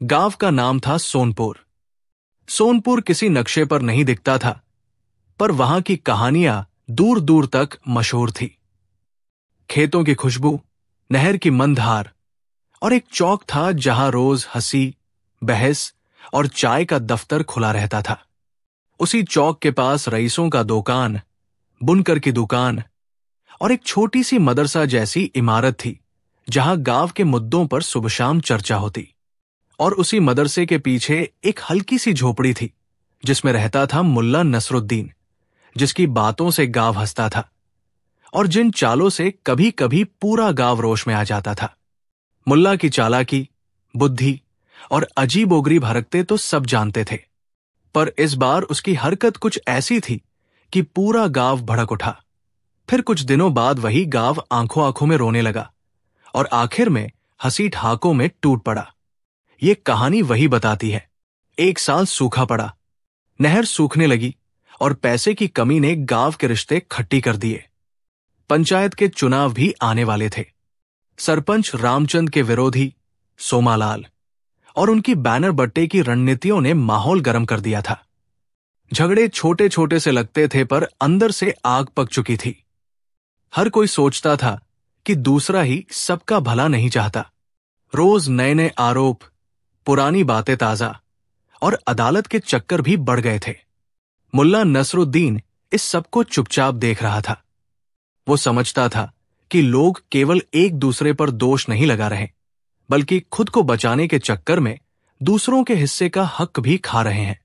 गांव का नाम था सोनपुर। सोनपुर किसी नक्शे पर नहीं दिखता था, पर वहां की कहानियां दूर दूर तक मशहूर थी। खेतों की खुशबू, नहर की मंद धार और एक चौक था जहां रोज हंसी, बहस और चाय का दफ्तर खुला रहता था। उसी चौक के पास रईसों का दुकान, बुनकर की दुकान और एक छोटी सी मदरसा जैसी इमारत थी जहां गांव के मुद्दों पर सुबह शाम चर्चा होती। और उसी मदरसे के पीछे एक हल्की सी झोपड़ी थी जिसमें रहता था मुल्ला नसरुद्दीन, जिसकी बातों से गांव हंसता था और जिन चालों से कभी कभी पूरा गांव रोश में आ जाता था। मुल्ला की चालाकी, बुद्धि और अजीब-ओगरीब हरकतें तो सब जानते थे, पर इस बार उसकी हरकत कुछ ऐसी थी कि पूरा गांव भड़क उठा। फिर कुछ दिनों बाद वही गांव आंखों आंखों में रोने लगा और आखिर में हंसी ठहाकों में टूट पड़ा। ये कहानी वही बताती है। एक साल सूखा पड़ा, नहर सूखने लगी और पैसे की कमी ने गांव के रिश्ते खट्टी कर दिए। पंचायत के चुनाव भी आने वाले थे। सरपंच रामचंद के विरोधी सोमालाल और उनकी बैनर बट्टे की रणनीतियों ने माहौल गर्म कर दिया था। झगड़े छोटे छोटे से लगते थे, पर अंदर से आग पक चुकी थी। हर कोई सोचता था कि दूसरा ही सबका भला नहीं चाहता। रोज नए नए आरोप, पुरानी बातें ताजा और अदालत के चक्कर भी बढ़ गए थे। मुल्ला नसरुद्दीन इस सबको चुपचाप देख रहा था। वो समझता था कि लोग केवल एक दूसरे पर दोष नहीं लगा रहे, बल्कि खुद को बचाने के चक्कर में दूसरों के हिस्से का हक भी खा रहे हैं।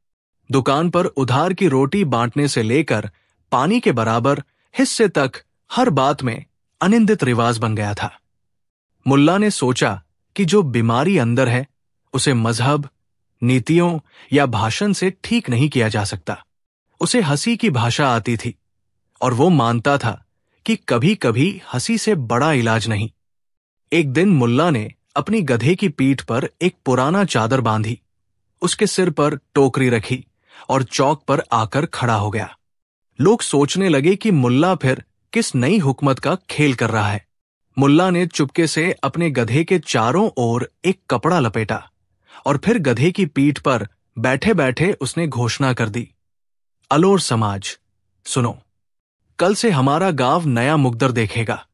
दुकान पर उधार की रोटी बांटने से लेकर पानी के बराबर हिस्से तक हर बात में अनिंदित रिवाज बन गया था। मुल्ला ने सोचा कि जो बीमारी अंदर है उसे मजहब, नीतियों या भाषण से ठीक नहीं किया जा सकता। उसे हंसी की भाषा आती थी और वो मानता था कि कभी कभी हंसी से बड़ा इलाज नहीं। एक दिन मुल्ला ने अपनी गधे की पीठ पर एक पुराना चादर बांधी, उसके सिर पर टोकरी रखी और चौक पर आकर खड़ा हो गया। लोग सोचने लगे कि मुल्ला फिर किस नई हुकूमत का खेल कर रहा है। मुल्ला ने चुपके से अपने गधे के चारों ओर एक कपड़ा लपेटा और फिर गधे की पीठ पर बैठे बैठे उसने घोषणा कर दी, अलोर समाज सुनो, कल से हमारा गांव नया मुकद्दर देखेगा।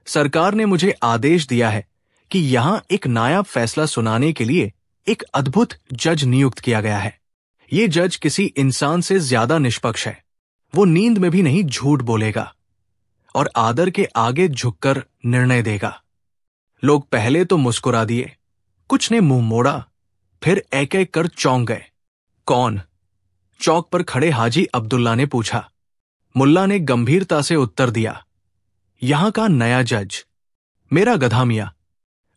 सरकार ने मुझे आदेश दिया है कि यहां एक नायाब फैसला सुनाने के लिए एक अद्भुत जज नियुक्त किया गया है। ये जज किसी इंसान से ज्यादा निष्पक्ष है। वो नींद में भी नहीं झूठ बोलेगा और आदर के आगे झुककर निर्णय देगा। लोग पहले तो मुस्कुरा दिए, कुछ ने मुंह मोड़ा, फिर एक एक कर चौंक गए। कौन? चौक पर खड़े हाजी अब्दुल्ला ने पूछा। मुल्ला ने गंभीरता से उत्तर दिया, यहां का नया जज, मेरा गधा मियां।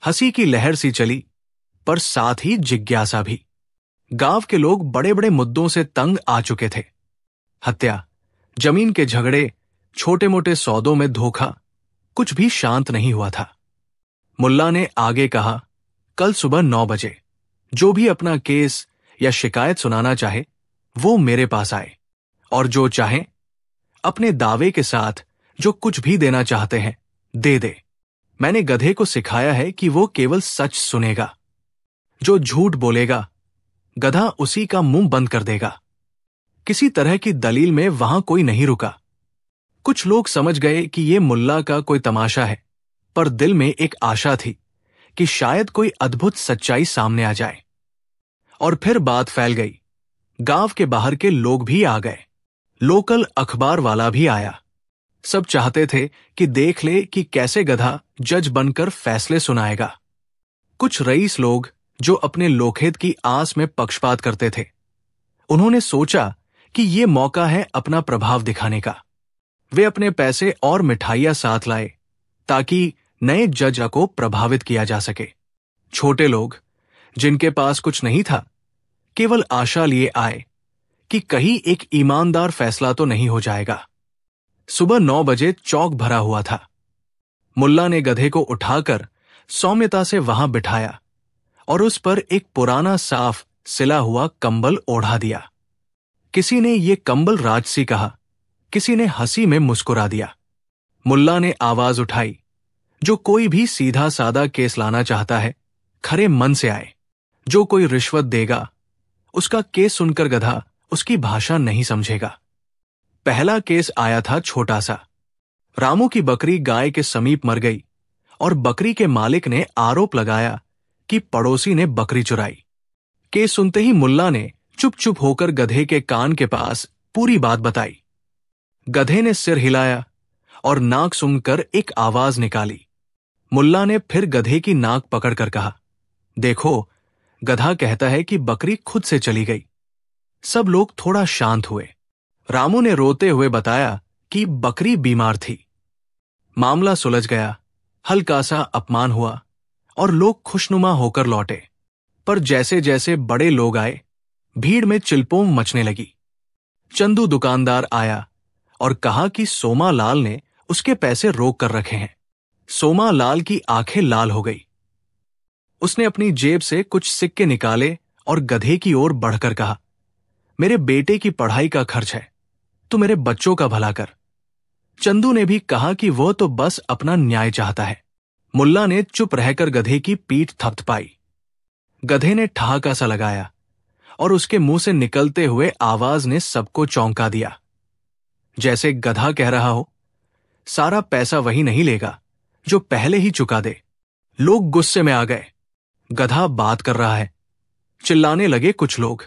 हंसी की लहर सी चली, पर साथ ही जिज्ञासा भी। गांव के लोग बड़े बड़े मुद्दों से तंग आ चुके थे। हत्या, जमीन के झगड़े, छोटे मोटे सौदों में धोखा, कुछ भी शांत नहीं हुआ था। मुल्ला ने आगे कहा, कल सुबह 9 बजे जो भी अपना केस या शिकायत सुनाना चाहे वो मेरे पास आए, और जो चाहे अपने दावे के साथ जो कुछ भी देना चाहते हैं दे दे। मैंने गधे को सिखाया है कि वो केवल सच सुनेगा। जो झूठ बोलेगा गधा उसी का मुंह बंद कर देगा। किसी तरह की दलील में वहां कोई नहीं रुका। कुछ लोग समझ गए कि ये मुल्ला का कोई तमाशा है, पर दिल में एक आशा थी कि शायद कोई अद्भुत सच्चाई सामने आ जाए। और फिर बात फैल गई। गांव के बाहर के लोग भी आ गए। लोकल अखबार वाला भी आया। सब चाहते थे कि देख ले कि कैसे गधा जज बनकर फैसले सुनाएगा। कुछ रईस लोग जो अपने लोकहित की आस में पक्षपात करते थे, उन्होंने सोचा कि ये मौका है अपना प्रभाव दिखाने का। वे अपने पैसे और मिठाइयां साथ लाए ताकि नए जज को प्रभावित किया जा सके। छोटे लोग जिनके पास कुछ नहीं था, केवल आशा लिए आए कि कहीं एक ईमानदार फैसला तो नहीं हो जाएगा। सुबह 9 बजे चौक भरा हुआ था। मुल्ला ने गधे को उठाकर सौम्यता से वहां बिठाया और उस पर एक पुराना साफ सिला हुआ कंबल ओढ़ा दिया। किसी ने ये कंबल राजसी कहा, किसी ने हंसी में मुस्कुरा दिया। मुल्ला ने आवाज उठाई, जो कोई भी सीधा सादा केस लाना चाहता है खरे मन से आए। जो कोई रिश्वत देगा उसका केस सुनकर गधा उसकी भाषा नहीं समझेगा। पहला केस आया था छोटा सा। रामू की बकरी गाय के समीप मर गई और बकरी के मालिक ने आरोप लगाया कि पड़ोसी ने बकरी चुराई। केस सुनते ही मुल्ला ने चुप चुप होकर गधे के कान के पास पूरी बात बताई। गधे ने सिर हिलाया और नाक सूंघकर एक आवाज निकाली। मुल्ला ने फिर गधे की नाक पकड़कर कहा, देखो, गधा कहता है कि बकरी खुद से चली गई। सब लोग थोड़ा शांत हुए। रामू ने रोते हुए बताया कि बकरी बीमार थी। मामला सुलझ गया, हल्का सा अपमान हुआ और लोग खुशनुमा होकर लौटे। पर जैसे जैसे बड़े लोग आए, भीड़ में चिल्पोम मचने लगी। चंदू दुकानदार आया और कहा कि सोमा लाल ने उसके पैसे रोक कर रखे हैं। सोमा लाल की आंखें लाल हो गई। उसने अपनी जेब से कुछ सिक्के निकाले और गधे की ओर बढ़कर कहा, मेरे बेटे की पढ़ाई का खर्च है, तू मेरे बच्चों का भला कर। चंदू ने भी कहा कि वह तो बस अपना न्याय चाहता है। मुल्ला ने चुप रहकर गधे की पीठ थपथपाई। गधे ने ठहाका सा लगाया और उसके मुंह से निकलते हुए आवाज ने सबको चौंका दिया। जैसे गधा कह रहा हो, सारा पैसा वही नहीं लेगा जो पहले ही चुका दे। लोग गुस्से में आ गए। गधा बात कर रहा है, चिल्लाने लगे कुछ लोग।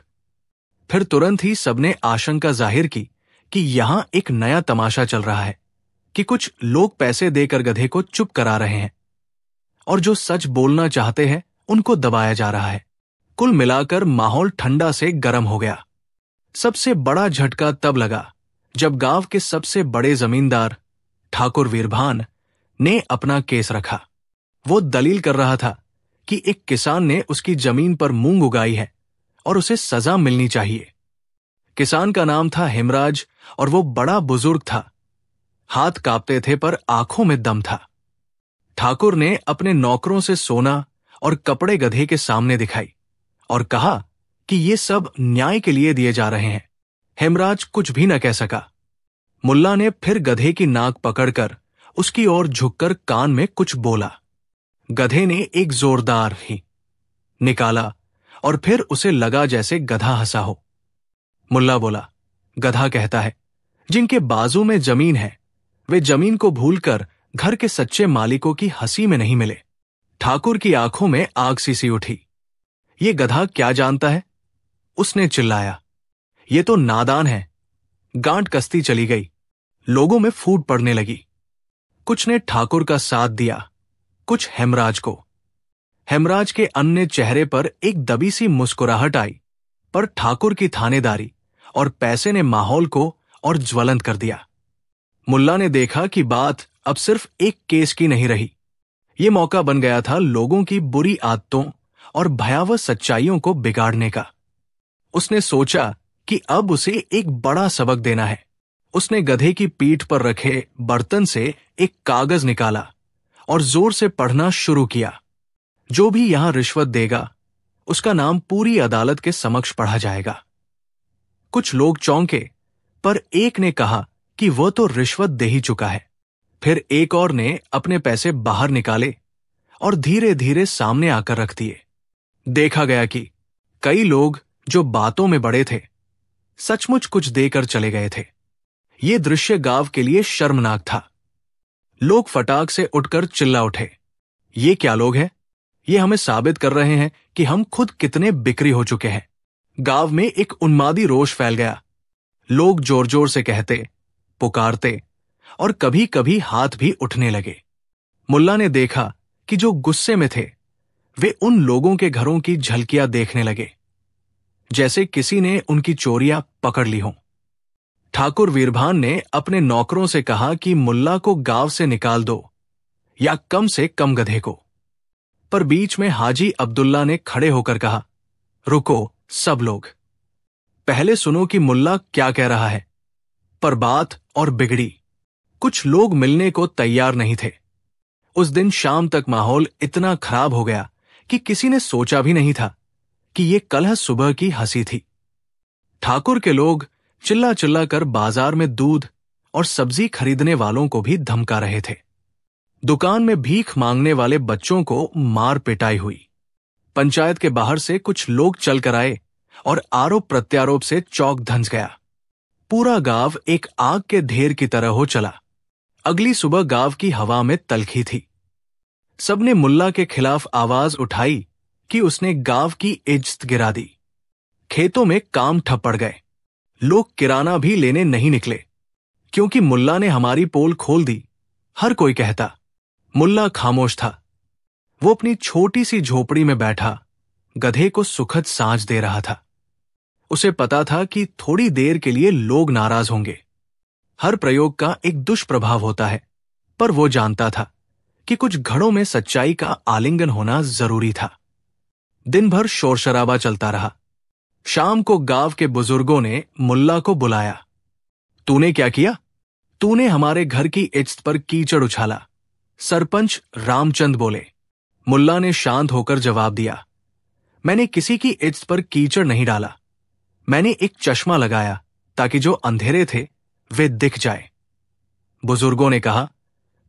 फिर तुरंत ही सबने आशंका जाहिर की कि यहां एक नया तमाशा चल रहा है, कि कुछ लोग पैसे देकर गधे को चुप करा रहे हैं और जो सच बोलना चाहते हैं उनको दबाया जा रहा है। कुल मिलाकर माहौल ठंडा से गर्म हो गया। सबसे बड़ा झटका तब लगा जब गांव के सबसे बड़े जमींदार ठाकुर वीरभान ने अपना केस रखा। वो दलील कर रहा था कि एक किसान ने उसकी जमीन पर मूंग उगाई है और उसे सजा मिलनी चाहिए। किसान का नाम था हेमराज और वो बड़ा बुजुर्ग था। हाथ कांपते थे पर आंखों में दम था। ठाकुर ने अपने नौकरों से सोना और कपड़े गधे के सामने दिखाई और कहा कि ये सब न्याय के लिए दिए जा रहे हैं। हेमराज कुछ भी न कह सका। मुल्ला ने फिर गधे की नाक पकड़कर उसकी ओर झुककर कान में कुछ बोला। गधे ने एक जोरदार ही निकाला और फिर उसे लगा जैसे गधा हंसा हो। मुल्ला बोला, गधा कहता है, जिनके बाजू में जमीन है वे जमीन को भूलकर घर के सच्चे मालिकों की हंसी में नहीं मिले। ठाकुर की आंखों में आग सी उठी। ये गधा क्या जानता है? उसने चिल्लाया। ये तो नादान है। गांठ कसती चली गई। लोगों में फूट पड़ने लगी। कुछ ने ठाकुर का साथ दिया, कुछ हेमराज को। हेमराज के अन्य चेहरे पर एक दबी सी मुस्कुराहट आई, पर ठाकुर की थानेदारी और पैसे ने माहौल को और ज्वलंत कर दिया। मुल्ला ने देखा कि बात अब सिर्फ एक केस की नहीं रही। ये मौका बन गया था लोगों की बुरी आदतों और भयावह सच्चाइयों को बिगाड़ने का। उसने सोचा कि अब उसे एक बड़ा सबक देना है। उसने गधे की पीठ पर रखे बर्तन से एक कागज निकाला और जोर से पढ़ना शुरू किया। जो भी यहां रिश्वत देगा उसका नाम पूरी अदालत के समक्ष पढ़ा जाएगा। कुछ लोग चौंके, पर एक ने कहा कि वह तो रिश्वत दे ही चुका है। फिर एक और ने अपने पैसे बाहर निकाले और धीरे धीरे सामने आकर रख दिए। देखा गया कि कई लोग जो बातों में बड़े थे सचमुच कुछ देकर चले गए थे। ये दृश्य गांव के लिए शर्मनाक था। लोग फटाक से उठकर चिल्ला उठे, ये क्या लोग हैं? ये हमें साबित कर रहे हैं कि हम खुद कितने बिक्री हो चुके हैं। गांव में एक उन्मादी रोष फैल गया। लोग जोर जोर से कहते, पुकारते और कभी कभी हाथ भी उठने लगे। मुल्ला ने देखा कि जो गुस्से में थे वे उन लोगों के घरों की झलकियां देखने लगे, जैसे किसी ने उनकी चोरियां पकड़ ली हों। ठाकुर वीरभान ने अपने नौकरों से कहा कि मुल्ला को गांव से निकाल दो या कम से कम गधे को। पर बीच में हाजी अब्दुल्ला ने खड़े होकर कहा, रुको सब लोग, पहले सुनो कि मुल्ला क्या कह रहा है। पर बात और बिगड़ी। कुछ लोग मिलने को तैयार नहीं थे। उस दिन शाम तक माहौल इतना खराब हो गया कि किसी ने सोचा भी नहीं था कि ये कलह सुबह की हंसी थी। ठाकुर के लोग चिल्ला चिल्ला कर बाजार में दूध और सब्जी खरीदने वालों को भी धमका रहे थे। दुकान में भीख मांगने वाले बच्चों को मार पिटाई हुई। पंचायत के बाहर से कुछ लोग चल कर आए और आरोप प्रत्यारोप से चौक धंस गया। पूरा गांव एक आग के ढेर की तरह हो चला। अगली सुबह गांव की हवा में तलखी थी। सबने मुल्ला के खिलाफ आवाज उठाई कि उसने गांव की इज्जत गिरा दी। खेतों में काम ठप पड़ गए। लोग किराना भी लेने नहीं निकले क्योंकि मुल्ला ने हमारी पोल खोल दी। हर कोई कहता। मुल्ला खामोश था। वो अपनी छोटी सी झोपड़ी में बैठा गधे को सुखद सांझ दे रहा था। उसे पता था कि थोड़ी देर के लिए लोग नाराज होंगे। हर प्रयोग का एक दुष्प्रभाव होता है, पर वो जानता था कि कुछ घड़ों में सच्चाई का आलिंगन होना जरूरी था। दिन भर शोर शराबा चलता रहा। शाम को गांव के बुजुर्गों ने मुल्ला को बुलाया। तूने क्या किया? तूने हमारे घर की इज्जत पर कीचड़ उछाला। सरपंच रामचंद बोले। मुल्ला ने शांत होकर जवाब दिया, मैंने किसी की इज्जत पर कीचड़ नहीं डाला। मैंने एक चश्मा लगाया ताकि जो अंधेरे थे वे दिख जाए। बुजुर्गों ने कहा,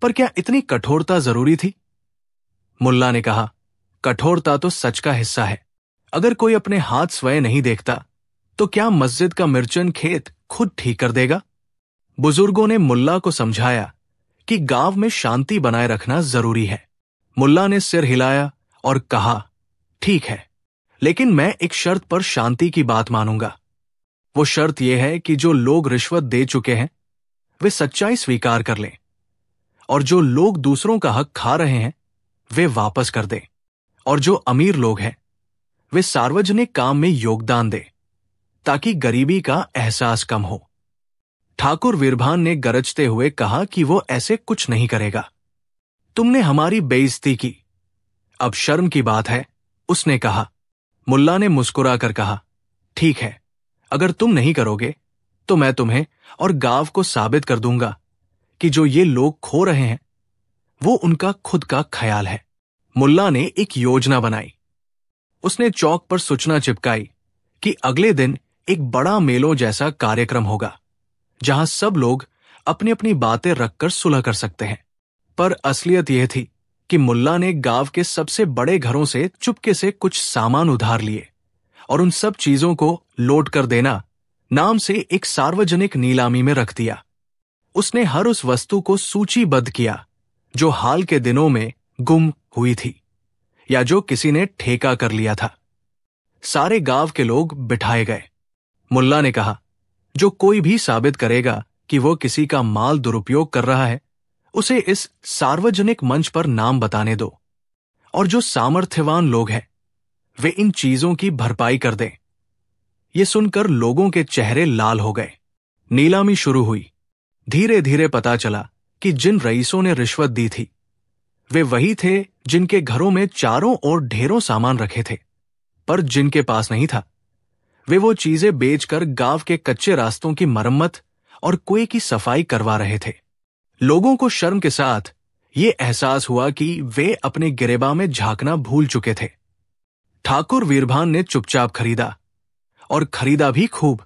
पर क्या इतनी कठोरता जरूरी थी? मुल्ला ने कहा, कठोरता तो सच का हिस्सा है। अगर कोई अपने हाथ स्वयं नहीं देखता तो क्या मस्जिद का मिर्चन खेत खुद ठीक कर देगा? बुजुर्गों ने मुल्ला को समझाया कि गांव में शांति बनाए रखना जरूरी है। मुल्ला ने सिर हिलाया और कहा, ठीक है, लेकिन मैं एक शर्त पर शांति की बात मानूंगा। वो शर्त यह है कि जो लोग रिश्वत दे चुके हैं वे सच्चाई स्वीकार कर लें और जो लोग दूसरों का हक खा रहे हैं वे वापस कर दें और जो अमीर लोग हैं वे सार्वजनिक काम में योगदान दें ताकि गरीबी का एहसास कम हो। ठाकुर वीरभान ने गरजते हुए कहा कि वो ऐसे कुछ नहीं करेगा। तुमने हमारी बेइज्जती की, अब शर्म की बात है, उसने कहा। मुल्ला ने मुस्कुराकर कहा, ठीक है, अगर तुम नहीं करोगे तो मैं तुम्हें और गांव को साबित कर दूंगा कि जो ये लोग खो रहे हैं वो उनका खुद का ख्याल है। मुल्ला ने एक योजना बनाई। उसने चौक पर सूचना चिपकाई कि अगले दिन एक बड़ा मेलों जैसा कार्यक्रम होगा जहां सब लोग अपनी अपनी बातें रखकर सुलह कर सकते हैं। पर असलियत यह थी कि मुल्ला ने गांव के सबसे बड़े घरों से चुपके से कुछ सामान उधार लिए और उन सब चीजों को लौट कर देना नाम से एक सार्वजनिक नीलामी में रख दिया। उसने हर उस वस्तु को सूचीबद्ध किया जो हाल के दिनों में गुम हुई थी या जो किसी ने ठेका कर लिया था। सारे गांव के लोग बिठाए गए। मुल्ला ने कहा, जो कोई भी साबित करेगा कि वो किसी का माल दुरुपयोग कर रहा है उसे इस सार्वजनिक मंच पर नाम बताने दो और जो सामर्थ्यवान लोग हैं वे इन चीजों की भरपाई कर दें। ये सुनकर लोगों के चेहरे लाल हो गए। नीलामी शुरू हुई। धीरे धीरे पता चला कि जिन रईसों ने रिश्वत दी थी वे वही थे जिनके घरों में चारों ओर ढेरों सामान रखे थे, पर जिनके पास नहीं था वे वो चीजें बेचकर गांव के कच्चे रास्तों की मरम्मत और कुएं की सफाई करवा रहे थे। लोगों को शर्म के साथ ये एहसास हुआ कि वे अपने गिरेबा में झांकना भूल चुके थे। ठाकुर वीरभान ने चुपचाप खरीदा और खरीदा भी खूब।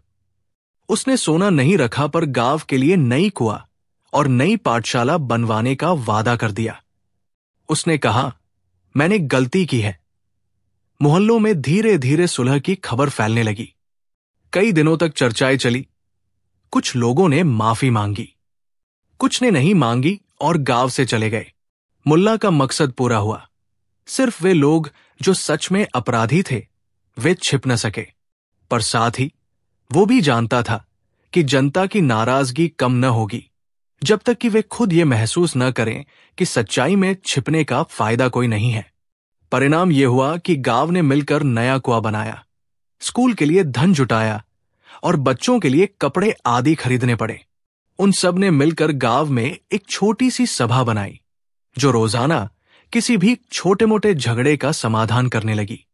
उसने सोना नहीं रखा पर गांव के लिए नई कुआं और नई पाठशाला बनवाने का वादा कर दिया। उसने कहा, मैंने गलती की है। मोहल्लों में धीरे धीरे सुलह की खबर फैलने लगी। कई दिनों तक चर्चाएं चली। कुछ लोगों ने माफी मांगी, कुछ ने नहीं मांगी और गांव से चले गए। मुल्ला का मकसद पूरा हुआ। सिर्फ वे लोग जो सच में अपराधी थे वे छिप न सके, पर साथ ही वो भी जानता था कि जनता की नाराजगी कम न होगी जब तक कि वे खुद ये महसूस न करें कि सच्चाई में छिपने का फायदा कोई नहीं है। परिणाम यह हुआ कि गांव ने मिलकर नया कुआं बनाया, स्कूल के लिए धन जुटाया और बच्चों के लिए कपड़े आदि खरीदने पड़े। उन सब ने मिलकर गांव में एक छोटी सी सभा बनाई जो रोजाना किसी भी छोटे मोटे झगड़े का समाधान करने लगी।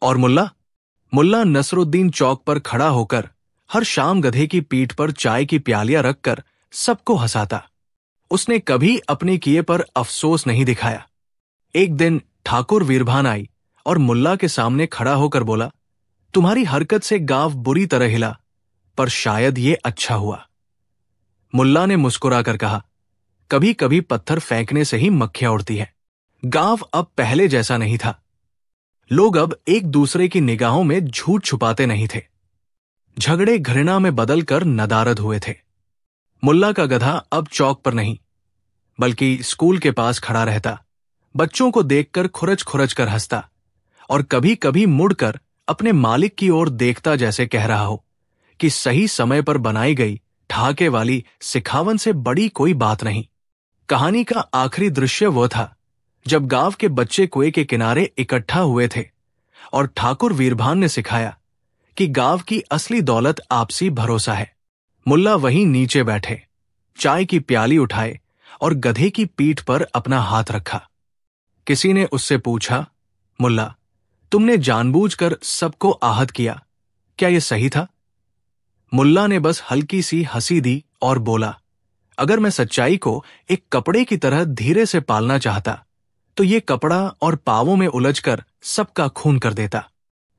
और मुल्ला नसरुद्दीन चौक पर खड़ा होकर हर शाम गधे की पीठ पर चाय की प्यालियां रखकर सबको हंसाता। उसने कभी अपने किए पर अफसोस नहीं दिखाया। एक दिन ठाकुर वीरभान आई और मुल्ला के सामने खड़ा होकर बोला, तुम्हारी हरकत से गांव बुरी तरह हिला, पर शायद ये अच्छा हुआ। मुल्ला ने मुस्कुराकर कहा, कभी कभी पत्थर फेंकने से ही मक्खियां उड़ती है। गांव अब पहले जैसा नहीं था। लोग अब एक दूसरे की निगाहों में झूठ छुपाते नहीं थे। झगड़े घृणा में बदलकर नदारद हुए थे। मुल्ला का गधा अब चौक पर नहीं, बल्कि स्कूल के पास खड़ा रहता, बच्चों को देखकर खुरच खुरच कर हंसता और कभी कभी मुड़कर अपने मालिक की ओर देखता, जैसे कह रहा हो कि सही समय पर बनाई गई ठहाके वाली सिखावन से बड़ी कोई बात नहीं। कहानी का आखिरी दृश्य वो था जब गांव के बच्चे कुएं के किनारे इकट्ठा हुए थे और ठाकुर वीरभान ने सिखाया कि गांव की असली दौलत आपसी भरोसा है। मुल्ला वहीं नीचे बैठे, चाय की प्याली उठाए और गधे की पीठ पर अपना हाथ रखा। किसी ने उससे पूछा, मुल्ला, तुमने जानबूझकर सबको आहत किया, क्या यह सही था? मुल्ला ने बस हल्की सी हंसी दी और बोला, अगर मैं सच्चाई को एक कपड़े की तरह धीरे से पालना चाहता तो ये कपड़ा और पावों में उलझकर सबका खून कर देता।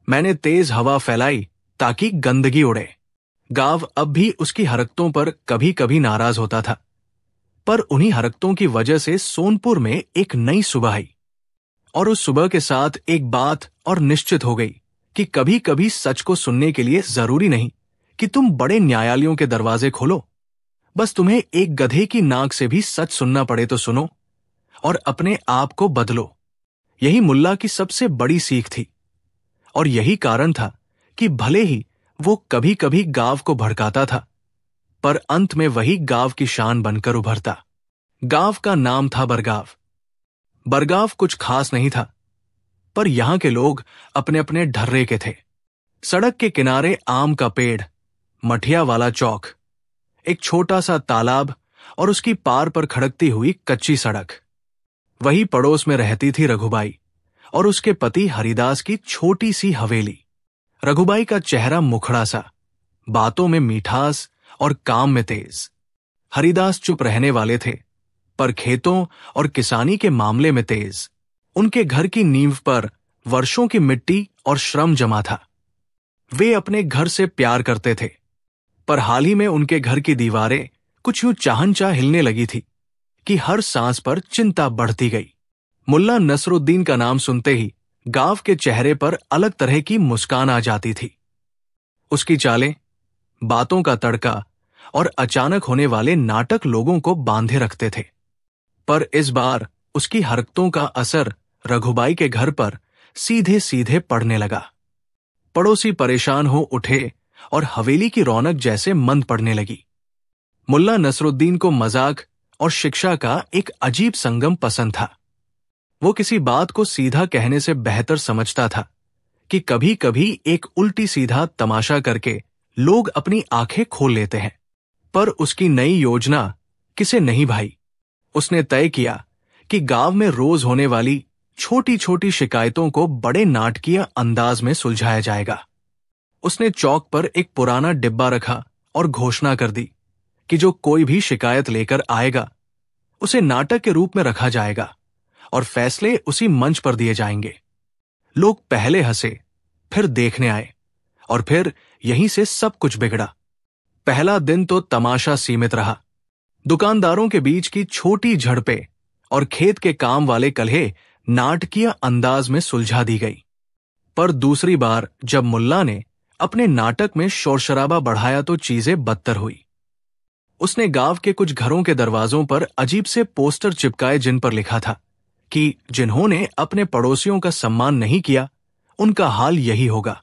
मैंने तेज हवा फैलाई ताकि गंदगी उड़े। गांव अब भी उसकी हरकतों पर कभी कभी नाराज होता था, पर उन्हीं हरकतों की वजह से सोनपुर में एक नई सुबह आई और उस सुबह के साथ एक बात और निश्चित हो गई कि कभी कभी सच को सुनने के लिए जरूरी नहीं कि तुम बड़े न्यायालयों के दरवाजे खोलो। बस तुम्हें एक गधे की नाक से भी सच सुनना पड़े तो सुनो और अपने आप को बदलो। यही मुल्ला की सबसे बड़ी सीख थी और यही कारण था कि भले ही वो कभी कभी गांव को भड़काता था, पर अंत में वही गांव की शान बनकर उभरता। गांव का नाम था बरगाव। बरगाव कुछ खास नहीं था, पर यहां के लोग अपने अपने ढर्रे के थे। सड़क के किनारे आम का पेड़, मठिया वाला चौक, एक छोटा सा तालाब और उसकी पार पर खड़कती हुई कच्ची सड़क। वही पड़ोस में रहती थी रघुबाई और उसके पति हरिदास की छोटी सी हवेली। रघुबाई का चेहरा मुखड़ा सा, बातों में मिठास और काम में तेज। हरिदास चुप रहने वाले थे, पर खेतों और किसानी के मामले में तेज। उनके घर की नींव पर वर्षों की मिट्टी और श्रम जमा था। वे अपने घर से प्यार करते थे, पर हाल ही में उनके घर की दीवारें कुछ यूं चाहनचाह हिलने लगी थी कि हर सांस पर चिंता बढ़ती गई। मुल्ला नसरुद्दीन का नाम सुनते ही गांव के चेहरे पर अलग तरह की मुस्कान आ जाती थी। उसकी चालें, बातों का तड़का और अचानक होने वाले नाटक लोगों को बांधे रखते थे। पर इस बार उसकी हरकतों का असर रघुबाई के घर पर सीधे सीधे पड़ने लगा। पड़ोसी परेशान हो उठे और हवेली की रौनक जैसे मंद पड़ने लगी। मुल्ला नसरुद्दीन को मजाक और शिक्षा का एक अजीब संगम पसंद था। वो किसी बात को सीधा कहने से बेहतर समझता था कि कभी कभी एक उल्टी सीधा तमाशा करके लोग अपनी आंखें खोल लेते हैं। पर उसकी नई योजना किसे नहीं भाई। उसने तय किया कि गांव में रोज होने वाली छोटी छोटी शिकायतों को बड़े नाटकीय अंदाज में सुलझाया जाएगा। उसने चौक पर एक पुराना डिब्बा रखा और घोषणा कर दी कि जो कोई भी शिकायत लेकर आएगा उसे नाटक के रूप में रखा जाएगा और फैसले उसी मंच पर दिए जाएंगे। लोग पहले हंसे, फिर देखने आए और फिर यहीं से सब कुछ बिगड़ा। पहला दिन तो तमाशा सीमित रहा। दुकानदारों के बीच की छोटी झड़पें और खेत के काम वाले कलहे नाटकीय अंदाज में सुलझा दी गई। पर दूसरी बार जब मुल्ला ने अपने नाटक में शोरशराबा बढ़ाया तो चीजें बदतर हुई। उसने गांव के कुछ घरों के दरवाजों पर अजीब से पोस्टर चिपकाए जिन पर लिखा था कि जिन्होंने अपने पड़ोसियों का सम्मान नहीं किया उनका हाल यही होगा,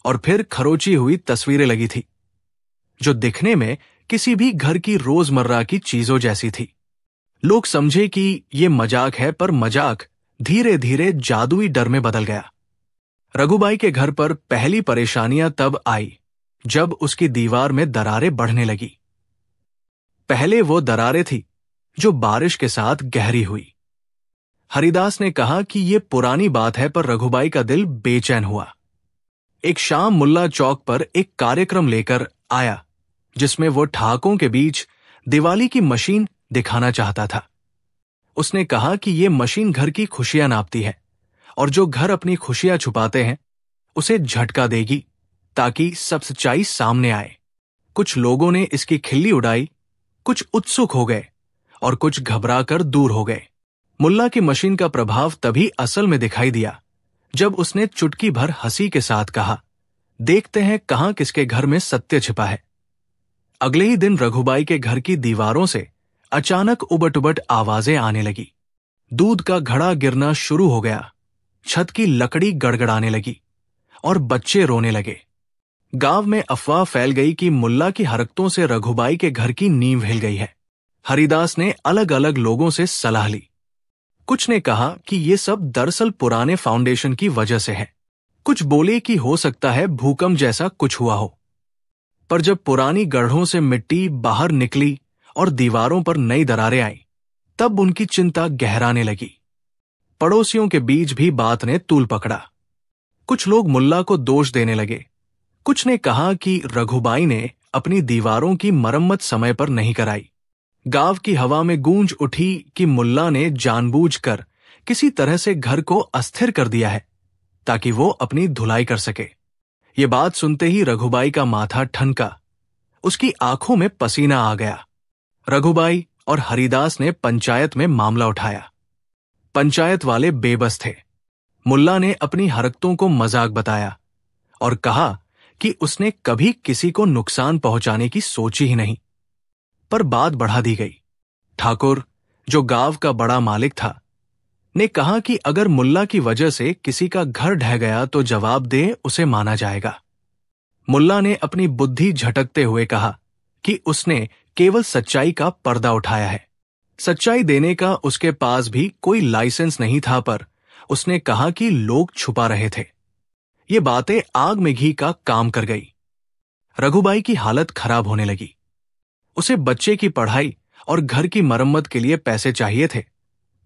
और फिर खरोची हुई तस्वीरें लगी थी जो दिखने में किसी भी घर की रोजमर्रा की चीजों जैसी थी। लोग समझे कि ये मजाक है, पर मजाक धीरे धीरे जादुई डर में बदल गया। रघुबाई के घर पर पहली परेशानियां तब आई जब उसकी दीवार में दरारें बढ़ने लगी। पहले वो दरारें थी जो बारिश के साथ गहरी हुई। हरिदास ने कहा कि ये पुरानी बात है, पर रघुबाई का दिल बेचैन हुआ। एक शाम मुल्ला चौक पर एक कार्यक्रम लेकर आया जिसमें वो ठहाकों के बीच दिवाली की मशीन दिखाना चाहता था। उसने कहा कि ये मशीन घर की खुशियां नापती है और जो घर अपनी खुशियां छुपाते हैं उसे झटका देगी ताकि सब सच्चाई सामने आए। कुछ लोगों ने इसकी खिल्ली उड़ाई, कुछ उत्सुक हो गए और कुछ घबराकर दूर हो गए। मुल्ला की मशीन का प्रभाव तभी असल में दिखाई दिया जब उसने चुटकी भर हंसी के साथ कहा, देखते हैं कहां किसके घर में सत्य छिपा है। अगले ही दिन रघुबाई के घर की दीवारों से अचानक उबट-उबट आवाजें आने लगी। दूध का घड़ा गिरना शुरू हो गया, छत की लकड़ी गड़गड़ाने लगी और बच्चे रोने लगे। गांव में अफवाह फैल गई कि मुल्ला की हरकतों से रघुबाई के घर की नींव हिल गई है। हरिदास ने अलग अलग लोगों से सलाह ली। कुछ ने कहा कि ये सब दरअसल पुराने फाउंडेशन की वजह से है। कुछ बोले कि हो सकता है भूकंप जैसा कुछ हुआ हो। पर जब पुरानी गढ़ों से मिट्टी बाहर निकली और दीवारों पर नई दरारें आईं, तब उनकी चिंता गहराने लगी। पड़ोसियों के बीच भी बात ने तूल पकड़ा। कुछ लोग मुल्ला को दोष देने लगे। कुछ ने कहा कि रघुबाई ने अपनी दीवारों की मरम्मत समय पर नहीं कराई। गांव की हवा में गूंज उठी कि मुल्ला ने जानबूझकर किसी तरह से घर को अस्थिर कर दिया है ताकि वो अपनी धुलाई कर सके। ये बात सुनते ही रघुबाई का माथा ठनका, उसकी आंखों में पसीना आ गया। रघुबाई और हरिदास ने पंचायत में मामला उठाया। पंचायत वाले बेबस थे। मुल्ला ने अपनी हरकतों को मजाक बताया और कहा कि उसने कभी किसी को नुकसान पहुंचाने की सोची ही नहीं। पर बात बढ़ा दी गई। ठाकुर, जो गांव का बड़ा मालिक था, ने कहा कि अगर मुल्ला की वजह से किसी का घर ढह गया तो जवाब दे उसे माना जाएगा। मुल्ला ने अपनी बुद्धि झटकते हुए कहा कि उसने केवल सच्चाई का पर्दा उठाया है। सच्चाई देने का उसके पास भी कोई लाइसेंस नहीं था, पर उसने कहा कि लोग छुपा रहे थे। ये बातें आग में घी का काम कर गई। रघुबाई की हालत खराब होने लगी। उसे बच्चे की पढ़ाई और घर की मरम्मत के लिए पैसे चाहिए थे,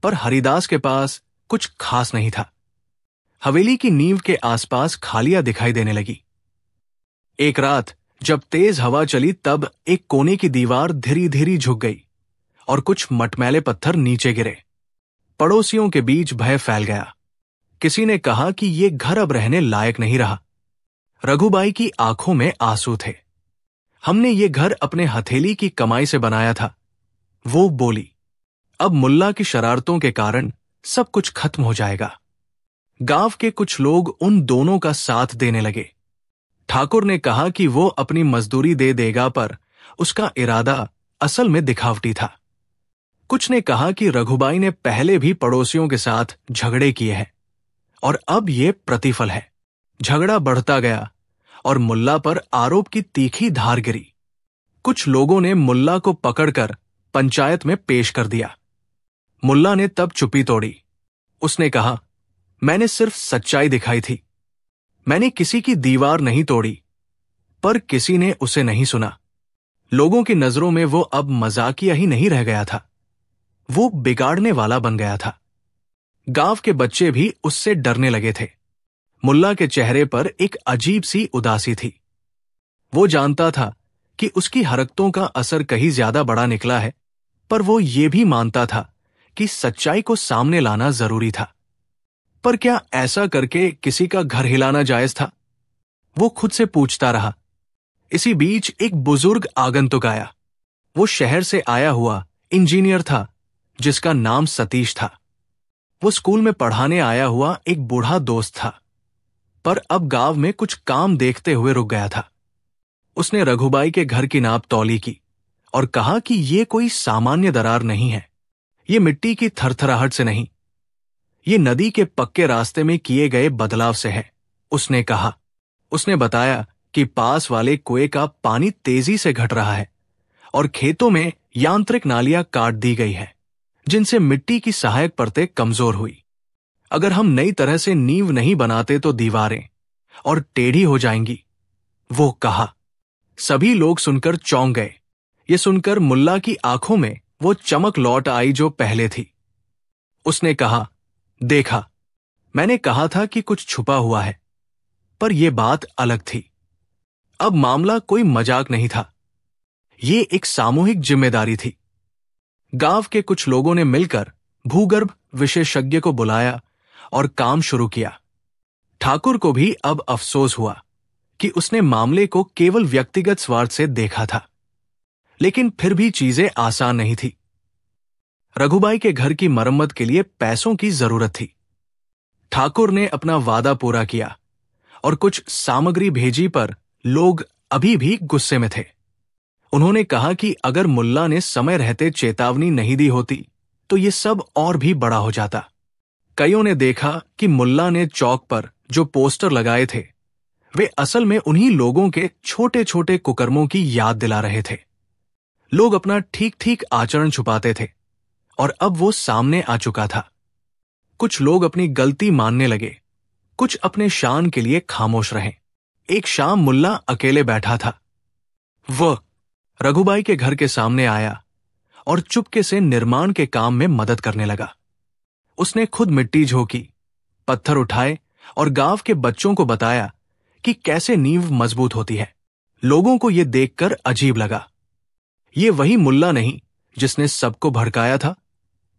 पर हरिदास के पास कुछ खास नहीं था। हवेली की नींव के आसपास खालियां दिखाई देने लगी। एक रात जब तेज हवा चली, तब एक कोने की दीवार धीरे धीरे झुक गई और कुछ मटमैले पत्थर नीचे गिरे। पड़ोसियों के बीच भय फैल गया। किसी ने कहा कि ये घर अब रहने लायक नहीं रहा। रघुबाई की आंखों में आंसू थे। हमने ये घर अपने हथेली की कमाई से बनाया था, वो बोली। अब मुल्ला की शरारतों के कारण सब कुछ खत्म हो जाएगा। गांव के कुछ लोग उन दोनों का साथ देने लगे। ठाकुर ने कहा कि वो अपनी मजदूरी दे देगा, पर उसका इरादा असल में दिखावटी था। कुछ ने कहा कि रघुबाई ने पहले भी पड़ोसियों के साथ झगड़े किए हैं और अब ये प्रतिफल है। झगड़ा बढ़ता गया और मुल्ला पर आरोप की तीखी धार गिरी। कुछ लोगों ने मुल्ला को पकड़कर पंचायत में पेश कर दिया। मुल्ला ने तब चुप्पी तोड़ी। उसने कहा, मैंने सिर्फ सच्चाई दिखाई थी। मैंने किसी की दीवार नहीं तोड़ी। पर किसी ने उसे नहीं सुना। लोगों की नजरों में वो अब मजाकिया ही नहीं रह गया था, वो बिगाड़ने वाला बन गया था। गांव के बच्चे भी उससे डरने लगे थे। मुल्ला के चेहरे पर एक अजीब सी उदासी थी। वो जानता था कि उसकी हरकतों का असर कहीं ज्यादा बड़ा निकला है, पर वो ये भी मानता था कि सच्चाई को सामने लाना जरूरी था। पर क्या ऐसा करके किसी का घर हिलाना जायज था? वो खुद से पूछता रहा। इसी बीच एक बुजुर्ग आगंतुक आया। वो शहर से आया हुआ इंजीनियर था जिसका नाम सतीश था। वो स्कूल में पढ़ाने आया हुआ एक बूढ़ा दोस्त था, पर अब गांव में कुछ काम देखते हुए रुक गया था। उसने रघुबाई के घर की नाप तौली की और कहा कि ये कोई सामान्य दरार नहीं है। ये मिट्टी की थरथराहट से नहीं, ये नदी के पक्के रास्ते में किए गए बदलाव से है। उसने कहा। उसने बताया कि पास वाले कुएं का पानी तेजी से घट रहा है और खेतों में यांत्रिक नालियां काट दी गई है, जिनसे मिट्टी की सहायक परतें कमजोर हुई। अगर हम नई तरह से नींव नहीं बनाते तो दीवारें और टेढ़ी हो जाएंगी, वो कहा। सभी लोग सुनकर चौंक गए। ये सुनकर मुल्ला की आंखों में वो चमक लौट आई जो पहले थी। उसने कहा, देखा, मैंने कहा था कि कुछ छुपा हुआ है। पर यह बात अलग थी। अब मामला कोई मजाक नहीं था, ये एक सामूहिक जिम्मेदारी थी। गांव के कुछ लोगों ने मिलकर भूगर्भ विशेषज्ञ को बुलाया और काम शुरू किया। ठाकुर को भी अब अफसोस हुआ कि उसने मामले को केवल व्यक्तिगत स्वार्थ से देखा था, लेकिन फिर भी चीजें आसान नहीं थी। रघुबाई के घर की मरम्मत के लिए पैसों की जरूरत थी। ठाकुर ने अपना वादा पूरा किया और कुछ सामग्री भेजी, पर लोग अभी भी गुस्से में थे। उन्होंने कहा कि अगर मुल्ला ने समय रहते चेतावनी नहीं दी होती तो ये सब और भी बड़ा हो जाता। कईयों ने देखा कि मुल्ला ने चौक पर जो पोस्टर लगाए थे वे असल में उन्हीं लोगों के छोटे छोटे कुकर्मों की याद दिला रहे थे। लोग अपना ठीक ठीक आचरण छुपाते थे और अब वो सामने आ चुका था। कुछ लोग अपनी गलती मानने लगे, कुछ अपने शान के लिए खामोश रहे। एक शाम मुल्ला अकेले बैठा था। वह रघुबाई के घर के सामने आया और चुपके से निर्माण के काम में मदद करने लगा। उसने खुद मिट्टी झोंकी, पत्थर उठाए और गांव के बच्चों को बताया कि कैसे नींव मजबूत होती है। लोगों को यह देखकर अजीब लगा। ये वही मुल्ला नहीं जिसने सबको भड़काया था।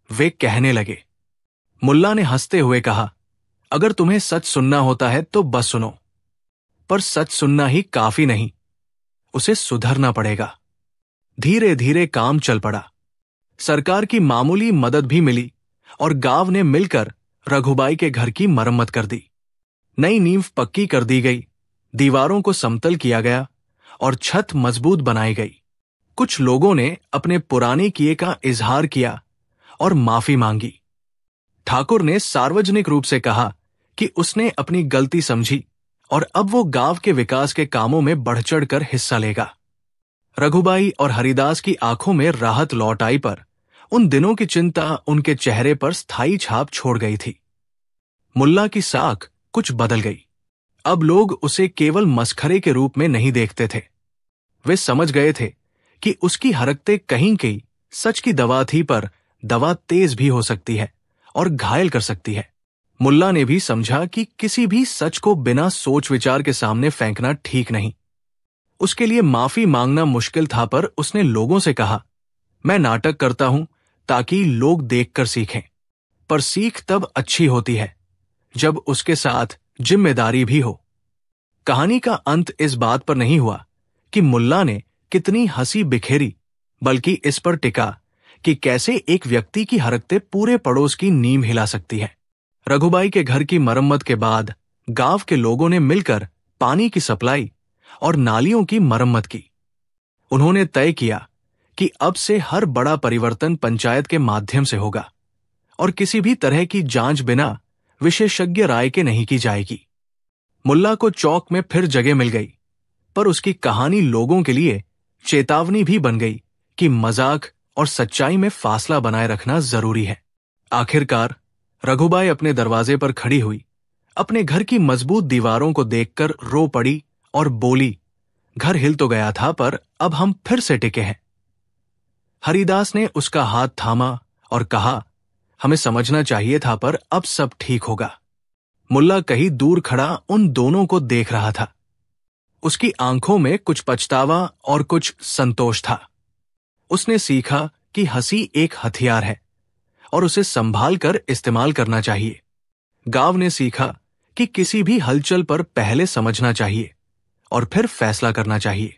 वे कहने लगे। मुल्ला ने हंसते हुए कहा, अगर तुम्हें सच सुनना होता है तो बस सुनो, पर सच सुनना ही काफी नहीं, उसे सुधरना पड़ेगा। धीरे धीरे काम चल पड़ा। सरकार की मामूली मदद भी मिली और गांव ने मिलकर रघुबाई के घर की मरम्मत कर दी। नई नींव पक्की कर दी गई, दीवारों को समतल किया गया और छत मजबूत बनाई गई। कुछ लोगों ने अपने पुराने किए का इजहार किया और माफी मांगी। ठाकुर ने सार्वजनिक रूप से कहा कि उसने अपनी गलती समझी और अब वो गांव के विकास के कामों में बढ़ चढ़कर हिस्सा लेगा। रघुबाई और हरिदास की आंखों में राहत लौट आई, पर उन दिनों की चिंता उनके चेहरे पर स्थायी छाप छोड़ गई थी। मुल्ला की साख कुछ बदल गई। अब लोग उसे केवल मसखरे के रूप में नहीं देखते थे। वे समझ गए थे कि उसकी हरकतें कहीं कहीं सच की दवा थी, पर दवा तेज भी हो सकती है और घायल कर सकती है। मुल्ला ने भी समझा कि किसी भी सच को बिना सोच विचार के सामने फेंकना ठीक नहीं। उसके लिए माफी मांगना मुश्किल था, पर उसने लोगों से कहा, मैं नाटक करता हूं ताकि लोग देखकर सीखें, पर सीख तब अच्छी होती है जब उसके साथ जिम्मेदारी भी हो। कहानी का अंत इस बात पर नहीं हुआ कि मुल्ला ने कितनी हंसी बिखेरी, बल्कि इस पर टिका कि कैसे एक व्यक्ति की हरकतें पूरे पड़ोस की नींव हिला सकती है। रघुबाई के घर की मरम्मत के बाद गांव के लोगों ने मिलकर पानी की सप्लाई और नालियों की मरम्मत की। उन्होंने तय किया कि अब से हर बड़ा परिवर्तन पंचायत के माध्यम से होगा और किसी भी तरह की जांच बिना विशेषज्ञ राय के नहीं की जाएगी। मुल्ला को चौक में फिर जगह मिल गई, पर उसकी कहानी लोगों के लिए चेतावनी भी बन गई कि मजाक और सच्चाई में फासला बनाए रखना जरूरी है। आखिरकार रघुबाई अपने दरवाजे पर खड़ी हुई, अपने घर की मजबूत दीवारों को देखकर रो पड़ी और बोली, घर हिल तो गया था, पर अब हम फिर से टिके हैं। हरिदास ने उसका हाथ थामा और कहा, हमें समझना चाहिए था, पर अब सब ठीक होगा। मुल्ला कहीं दूर खड़ा उन दोनों को देख रहा था। उसकी आंखों में कुछ पछतावा और कुछ संतोष था। उसने सीखा कि हंसी एक हथियार है और उसे संभाल कर इस्तेमाल करना चाहिए। गांव ने सीखा कि किसी भी हलचल पर पहले समझना चाहिए और फिर फैसला करना चाहिए।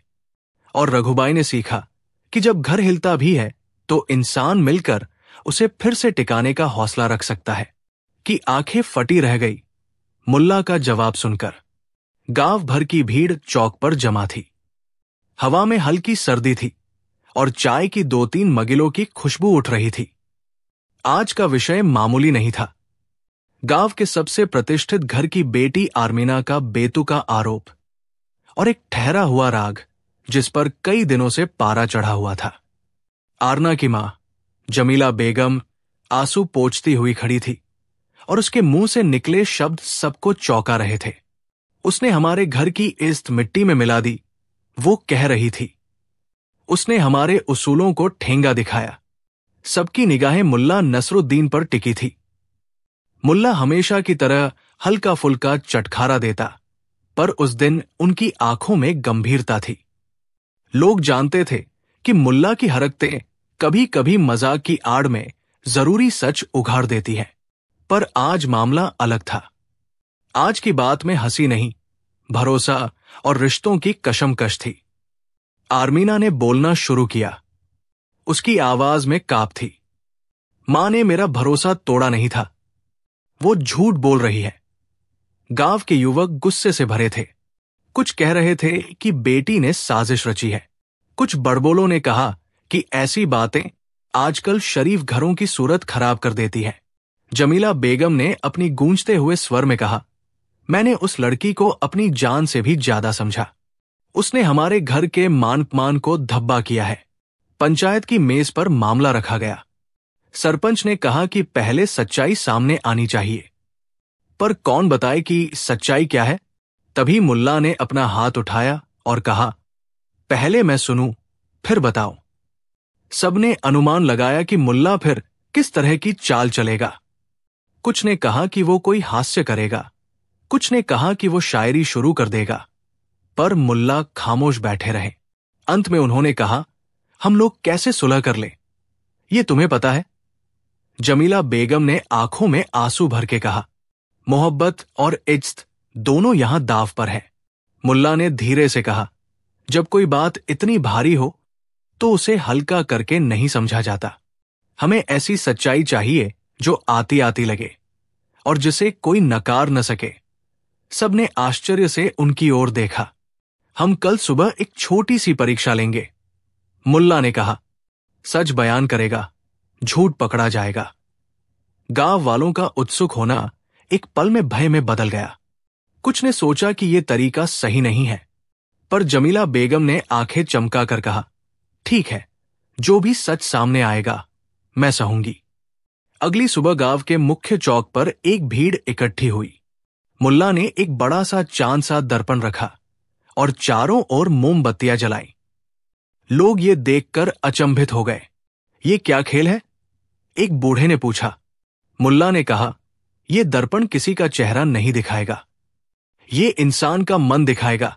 और रघुबाई ने सीखा कि जब घर हिलता भी है तो इंसान मिलकर उसे फिर से टिकाने का हौसला रख सकता है। कि आंखें फटी रह गई मुल्ला का जवाब सुनकर। गांव भर की भीड़ चौक पर जमा थी। हवा में हल्की सर्दी थी और चाय की 2-3 मगिलों की खुशबू उठ रही थी। आज का विषय मामूली नहीं था। गांव के सबसे प्रतिष्ठित घर की बेटी आर्मीना का बेतुका आरोप और एक ठहरा हुआ राग जिस पर कई दिनों से पारा चढ़ा हुआ था। आरना की मां जमीला बेगम आंसू पोंछती हुई खड़ी थी और उसके मुंह से निकले शब्द सबको चौंका रहे थे। उसने हमारे घर की इज्जत मिट्टी में मिला दी, वो कह रही थी। उसने हमारे उसूलों को ठेंगा दिखाया। सबकी निगाहें मुल्ला नसरुद्दीन पर टिकी थी। मुल्ला हमेशा की तरह हल्का फुल्का चटखारा देता, पर उस दिन उनकी आंखों में गंभीरता थी। लोग जानते थे कि मुल्ला की हरकतें कभी कभी मजाक की आड़ में जरूरी सच उघाड़ देती है, पर आज मामला अलग था। आज की बात में हंसी नहीं, भरोसा और रिश्तों की कशमकश थी। आर्मीना ने बोलना शुरू किया। उसकी आवाज में काप थी। मां ने मेरा भरोसा तोड़ा नहीं था। वो झूठ बोल रही है। गांव के युवक गुस्से से भरे थे। कुछ कह रहे थे कि बेटी ने साजिश रची है। कुछ बड़बोलों ने कहा कि ऐसी बातें आजकल शरीफ घरों की सूरत खराब कर देती है। जमीला बेगम ने अपनी गूंजते हुए स्वर में कहा, मैंने उस लड़की को अपनी जान से भी ज्यादा समझा। उसने हमारे घर के मान अपमान को धब्बा किया है। पंचायत की मेज पर मामला रखा गया। सरपंच ने कहा कि पहले सच्चाई सामने आनी चाहिए, पर कौन बताए कि सच्चाई क्या है। तभी मुल्ला ने अपना हाथ उठाया और कहा, पहले मैं सुनूं, फिर बताओ। सबने अनुमान लगाया कि मुल्ला फिर किस तरह की चाल चलेगा। कुछ ने कहा कि वो कोई हास्य करेगा, कुछ ने कहा कि वो शायरी शुरू कर देगा, पर मुल्ला खामोश बैठे रहे। अंत में उन्होंने कहा, हम लोग कैसे सुलह कर लें, ये तुम्हें पता है। जमीला बेगम ने आंखों में आंसू भर के कहा, मोहब्बत और इज्जत दोनों यहां दाव पर है। मुल्ला ने धीरे से कहा, जब कोई बात इतनी भारी हो तो उसे हल्का करके नहीं समझा जाता। हमें ऐसी सच्चाई चाहिए जो आती आती लगे और जिसे कोई नकार न सके। सबने आश्चर्य से उनकी ओर देखा। हम कल सुबह एक छोटी सी परीक्षा लेंगे। मुल्ला ने कहा, सच बयान करेगा, झूठ पकड़ा जाएगा। गांव वालों का उत्सुक होना एक पल में भय में बदल गया। कुछ ने सोचा कि यह तरीका सही नहीं है, पर जमीला बेगम ने आंखें चमका कर कहा, ठीक है, जो भी सच सामने आएगा मैं सहूंगी। अगली सुबह गांव के मुख्य चौक पर एक भीड़ इकट्ठी हुई। मुल्ला ने एक बड़ा सा चांद सा दर्पण रखा और चारों ओर मोमबत्तियां जलाई। लोग ये देखकर अचंभित हो गए। ये क्या खेल है? एक बूढ़े ने पूछा। मुल्ला ने कहा, यह दर्पण किसी का चेहरा नहीं दिखाएगा, ये इंसान का मन दिखाएगा।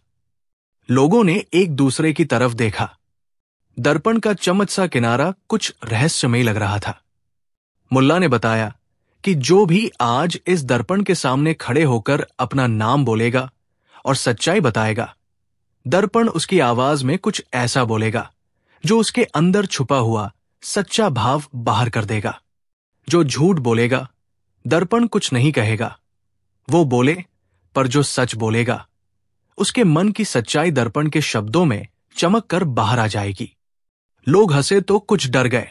लोगों ने एक दूसरे की तरफ देखा। दर्पण का चमक सा किनारा कुछ रहस्यमय लग रहा था। मुल्ला ने बताया कि जो भी आज इस दर्पण के सामने खड़े होकर अपना नाम बोलेगा और सच्चाई बताएगा, दर्पण उसकी आवाज में कुछ ऐसा बोलेगा जो उसके अंदर छुपा हुआ सच्चा भाव बाहर कर देगा। जो झूठ बोलेगा, दर्पण कुछ नहीं कहेगा। वो बोले, पर जो सच बोलेगा, उसके मन की सच्चाई दर्पण के शब्दों में चमक कर बाहर आ जाएगी। लोग हंसे तो कुछ डर गए,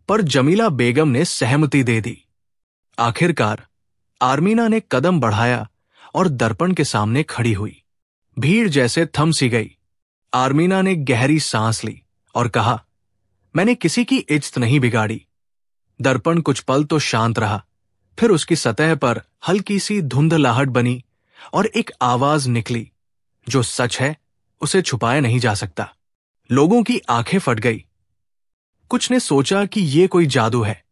पर जमीला बेगम ने सहमति दे दी। आखिरकार आर्मीना ने कदम बढ़ाया और दर्पण के सामने खड़ी हुई। भीड़ जैसे थम सी गई। आर्मीना ने गहरी सांस ली और कहा, मैंने किसी की इज्जत नहीं बिगाड़ी। दर्पण कुछ पल तो शांत रहा, फिर उसकी सतह पर हल्की सी धुंधलाहट बनी और एक आवाज निकली, जो सच है उसे छुपाया नहीं जा सकता। लोगों की आंखें फट गई। कुछ ने सोचा कि ये कोई जादू है,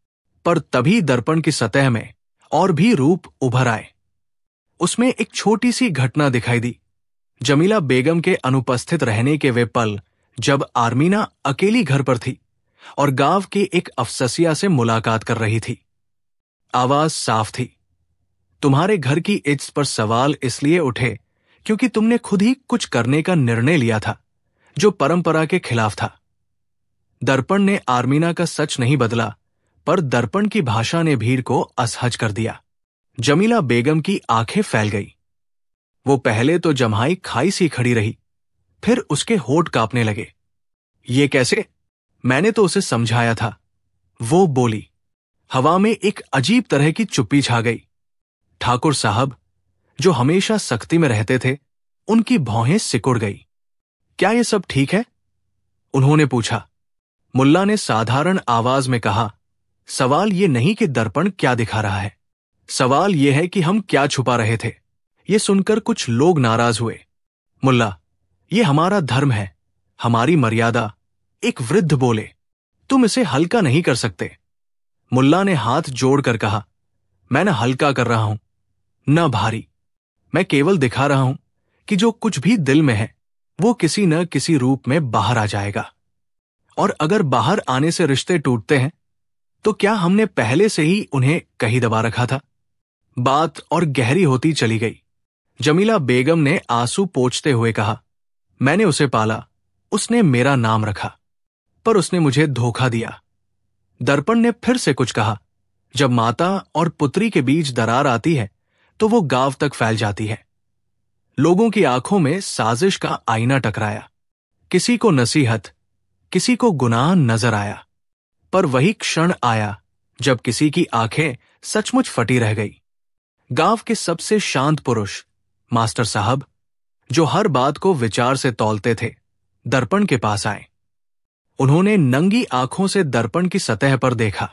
पर तभी दर्पण की सतह में और भी रूप उभर आए। उसमें एक छोटी सी घटना दिखाई दी। जमीला बेगम के अनुपस्थित रहने के वे पल जब आर्मीना अकेली घर पर थी और गांव के एक अफससिया से मुलाकात कर रही थी। आवाज साफ थी, तुम्हारे घर की इज्जत पर सवाल इसलिए उठे क्योंकि तुमने खुद ही कुछ करने का निर्णय लिया था जो परंपरा के खिलाफ था। दर्पण ने आर्मीना का सच नहीं बदला, पर दर्पण की भाषा ने भीड़ को असहज कर दिया। जमीला बेगम की आंखें फैल गई। वो पहले तो जम्हाई खाई सी खड़ी रही, फिर उसके होठ कांपने लगे। ये कैसे? मैंने तो उसे समझाया था, वो बोली। हवा में एक अजीब तरह की चुप्पी छा गई। ठाकुर साहब, जो हमेशा सख्ती में रहते थे, उनकी भौहें सिकुड़ गई। क्या ये सब ठीक है? उन्होंने पूछा। मुल्ला ने साधारण आवाज में कहा, सवाल ये नहीं कि दर्पण क्या दिखा रहा है, सवाल ये है कि हम क्या छुपा रहे थे। ये सुनकर कुछ लोग नाराज हुए। मुल्ला, ये हमारा धर्म है, हमारी मर्यादा। एक वृद्ध बोले, तुम इसे हल्का नहीं कर सकते। मुल्ला ने हाथ जोड़कर कहा, मैं न हल्का कर रहा हूं, न भारी। मैं केवल दिखा रहा हूं कि जो कुछ भी दिल में है वो किसी न किसी रूप में बाहर आ जाएगा। और अगर बाहर आने से रिश्ते टूटते हैं तो क्या हमने पहले से ही उन्हें कहीं दबा रखा था? बात और गहरी होती चली गई। जमीला बेगम ने आंसू पोंछते हुए कहा, मैंने उसे पाला, उसने मेरा नाम रखा, पर उसने मुझे धोखा दिया। दर्पण ने फिर से कुछ कहा, जब माता और पुत्री के बीच दरार आती है तो वो गांव तक फैल जाती है। लोगों की आंखों में साजिश का आईना टकराया। किसी को नसीहत, किसी को गुनाह नजर आया। पर वही क्षण आया जब किसी की आंखें सचमुच फटी रह गई। गांव के सबसे शांत पुरुष मास्टर साहब, जो हर बात को विचार से तौलते थे, दर्पण के पास आए। उन्होंने नंगी आंखों से दर्पण की सतह पर देखा।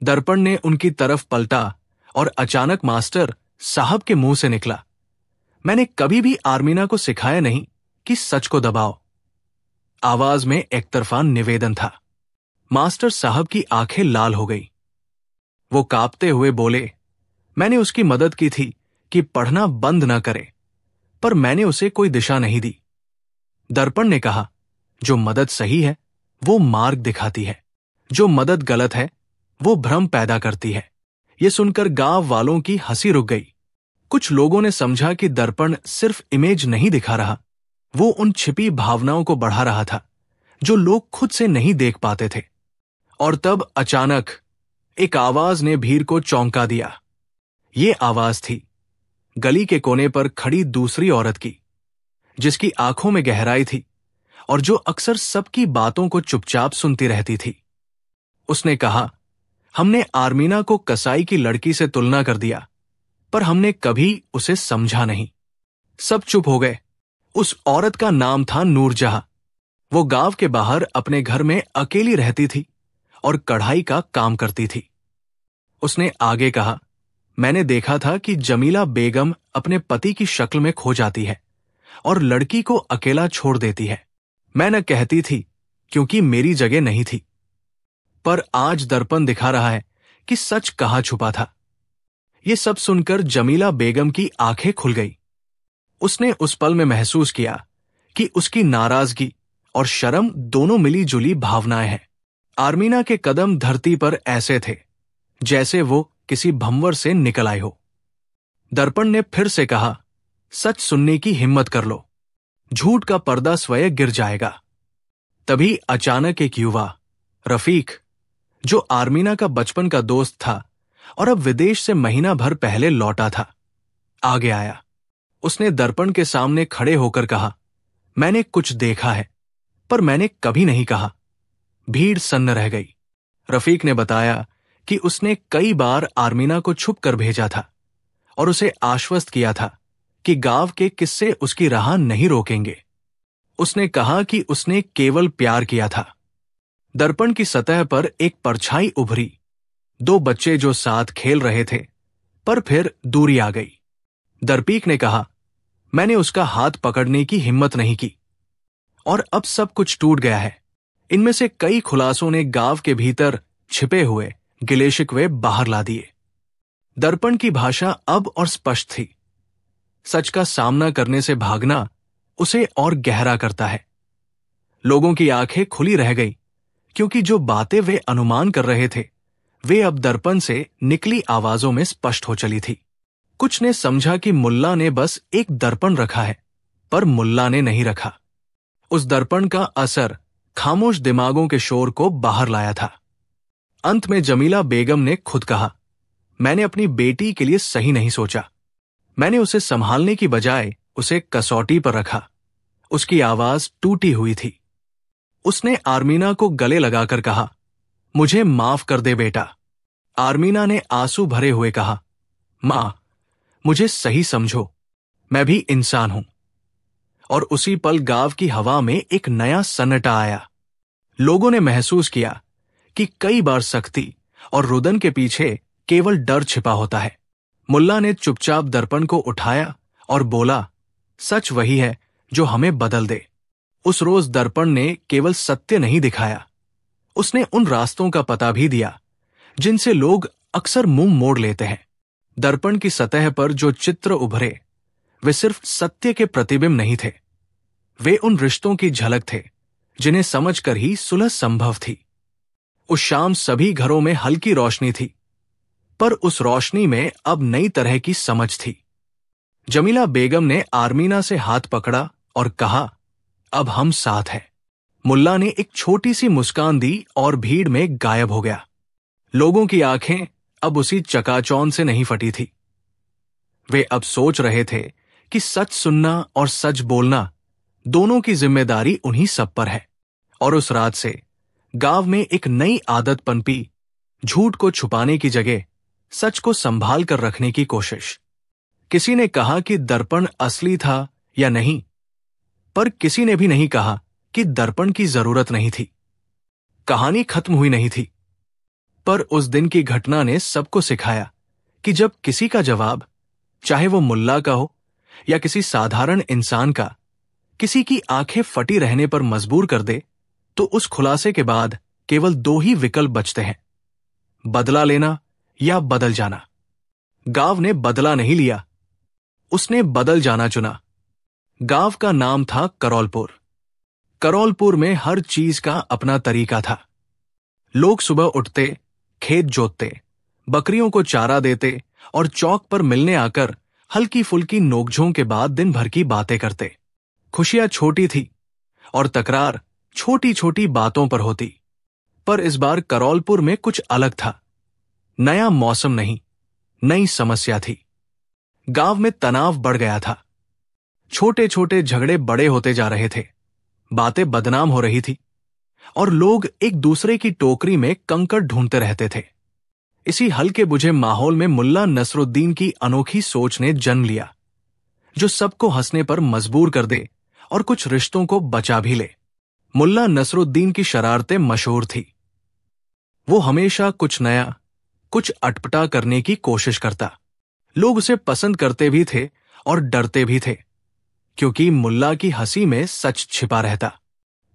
दर्पण ने उनकी तरफ पलटा और अचानक मास्टर साहब के मुंह से निकला, मैंने कभी भी आर्मीना को सिखाया नहीं कि सच को दबाओ। आवाज में एकतरफा निवेदन था। मास्टर साहब की आंखें लाल हो गई। वो कांपते हुए बोले, मैंने उसकी मदद की थी कि पढ़ना बंद न करे, पर मैंने उसे कोई दिशा नहीं दी। दर्पण ने कहा, जो मदद सही है वो मार्ग दिखाती है, जो मदद गलत है वो भ्रम पैदा करती है। ये सुनकर गांव वालों की हंसी रुक गई। कुछ लोगों ने समझा कि दर्पण सिर्फ इमेज नहीं दिखा रहा, वो उन छिपी भावनाओं को बढ़ा रहा था जो लोग खुद से नहीं देख पाते थे। और तब अचानक एक आवाज ने भीड़ को चौंका दिया। ये आवाज थी गली के कोने पर खड़ी दूसरी औरत की, जिसकी आंखों में गहराई थी और जो अक्सर सबकी बातों को चुपचाप सुनती रहती थी। उसने कहा, हमने आर्मीना को कसाई की लड़की से तुलना कर दिया, पर हमने कभी उसे समझा नहीं। सब चुप हो गए। उस औरत का नाम था नूरजहां। वो गांव के बाहर अपने घर में अकेली रहती थी और कढ़ाई का काम करती थी। उसने आगे कहा, मैंने देखा था कि जमीला बेगम अपने पति की शक्ल में खो जाती है और लड़की को अकेला छोड़ देती है। मैं न कहती थी क्योंकि मेरी जगह नहीं थी, पर आज दर्पण दिखा रहा है कि सच कहाँ छुपा था। ये सब सुनकर जमीला बेगम की आंखें खुल गई। उसने उस पल में महसूस किया कि उसकी नाराजगी और शर्म दोनों मिली जुली भावनाएं हैं। आर्मीना के कदम धरती पर ऐसे थे जैसे वो किसी भंवर से निकल आए हो। दर्पण ने फिर से कहा, सच सुनने की हिम्मत कर लो, झूठ का पर्दा स्वयं गिर जाएगा। तभी अचानक एक युवा, रफीक, जो आर्मीना का बचपन का दोस्त था और अब विदेश से महीना भर पहले लौटा था, आगे आया। उसने दर्पण के सामने खड़े होकर कहा, मैंने कुछ देखा है, पर मैंने कभी नहीं कहा। भीड़ सन्न रह गई। रफीक ने बताया कि उसने कई बार आर्मीना को छुप कर भेजा था और उसे आश्वस्त किया था कि गांव के किस्से उसकी राह नहीं रोकेंगे। उसने कहा कि उसने केवल प्यार किया था। दर्पण की सतह पर एक परछाई उभरी, दो बच्चे जो साथ खेल रहे थे, पर फिर दूरी आ गई। दर्पीक ने कहा, मैंने उसका हाथ पकड़ने की हिम्मत नहीं की और अब सब कुछ टूट गया है। इनमें से कई खुलासों ने गांव के भीतर छिपे हुए गिले शिकवे बाहर ला दिए। दर्पण की भाषा अब और स्पष्ट थी। सच का सामना करने से भागना उसे और गहरा करता है। लोगों की आंखें खुली रह गई क्योंकि जो बातें वे अनुमान कर रहे थे वे अब दर्पण से निकली आवाजों में स्पष्ट हो चली थी। कुछ ने समझा कि मुल्ला ने बस एक दर्पण रखा है, पर मुल्ला ने नहीं रखा। उस दर्पण का असर खामोश दिमागों के शोर को बाहर लाया था। अंत में जमीला बेगम ने खुद कहा, मैंने अपनी बेटी के लिए सही नहीं सोचा। मैंने उसे संभालने की बजाय उसे कसौटी पर रखा। उसकी आवाज टूटी हुई थी। उसने आर्मीना को गले लगाकर कहा, मुझे माफ कर दे बेटा। आर्मीना ने आंसू भरे हुए कहा, मां, मुझे सही समझो, मैं भी इंसान हूं। और उसी पल गांव की हवा में एक नया सन्नाटा आया। लोगों ने महसूस किया कि कई बार सख्ती और रुदन के पीछे केवल डर छिपा होता है। मुल्ला ने चुपचाप दर्पण को उठाया और बोला, सच वही है जो हमें बदल दे। उस रोज दर्पण ने केवल सत्य नहीं दिखाया, उसने उन रास्तों का पता भी दिया जिनसे लोग अक्सर मुंह मोड़ लेते हैं। दर्पण की सतह पर जो चित्र उभरे वे सिर्फ सत्य के प्रतिबिंब नहीं थे, वे उन रिश्तों की झलक थे जिन्हें समझकर ही सुलह संभव थी। उस शाम सभी घरों में हल्की रोशनी थी, पर उस रोशनी में अब नई तरह की समझ थी। जमीला बेगम ने आर्मीना से हाथ पकड़ा और कहा, अब हम साथ हैं। मुल्ला ने एक छोटी सी मुस्कान दी और भीड़ में गायब हो गया। लोगों की आंखें अब उसी चकाचौंध से नहीं फटी थी। वे अब सोच रहे थे कि सच सुनना और सच बोलना दोनों की जिम्मेदारी उन्हीं सब पर है। और उस रात से गांव में एक नई आदत पनपी, झूठ को छुपाने की जगह सच को संभाल कर रखने की कोशिश। किसी ने कहा कि दर्पण असली था या नहीं, पर किसी ने भी नहीं कहा कि दर्पण की जरूरत नहीं थी। कहानी खत्म हुई नहीं थी, पर उस दिन की घटना ने सबको सिखाया कि जब किसी का जवाब, चाहे वो मुल्ला का हो या किसी साधारण इंसान का, किसी की आंखें फटी रहने पर मजबूर कर दे, तो उस खुलासे के बाद केवल दो ही विकल्प बचते हैं, बदला लेना या बदल जाना। गांव ने बदला नहीं लिया, उसने बदल जाना चुना। गांव का नाम था करौलपुर। करौलपुर में हर चीज का अपना तरीका था। लोग सुबह उठते, खेत जोतते, बकरियों को चारा देते और चौक पर मिलने आकर हल्की फुल्की नोकझोंक के बाद दिन भर की बातें करते। खुशियां छोटी थी और तकरार छोटी छोटी बातों पर होती। पर इस बार करौलपुर में कुछ अलग था। नया मौसम नहीं, नई समस्या थी। गांव में तनाव बढ़ गया था। छोटे छोटे झगड़े बड़े होते जा रहे थे, बातें बदनाम हो रही थी और लोग एक दूसरे की टोकरी में कंकड़ ढूंढते रहते थे। इसी हल्के बुझे माहौल में मुल्ला नसरुद्दीन की अनोखी सोच ने जन्म लिया, जो सबको हंसने पर मजबूर कर दे और कुछ रिश्तों को बचा भी ले। मुल्ला नसरुद्दीन की शरारतें मशहूर थी। वो हमेशा कुछ नया, कुछ अटपटा करने की कोशिश करता। लोग उसे पसंद करते भी थे और डरते भी थे, क्योंकि मुल्ला की हंसी में सच छिपा रहता।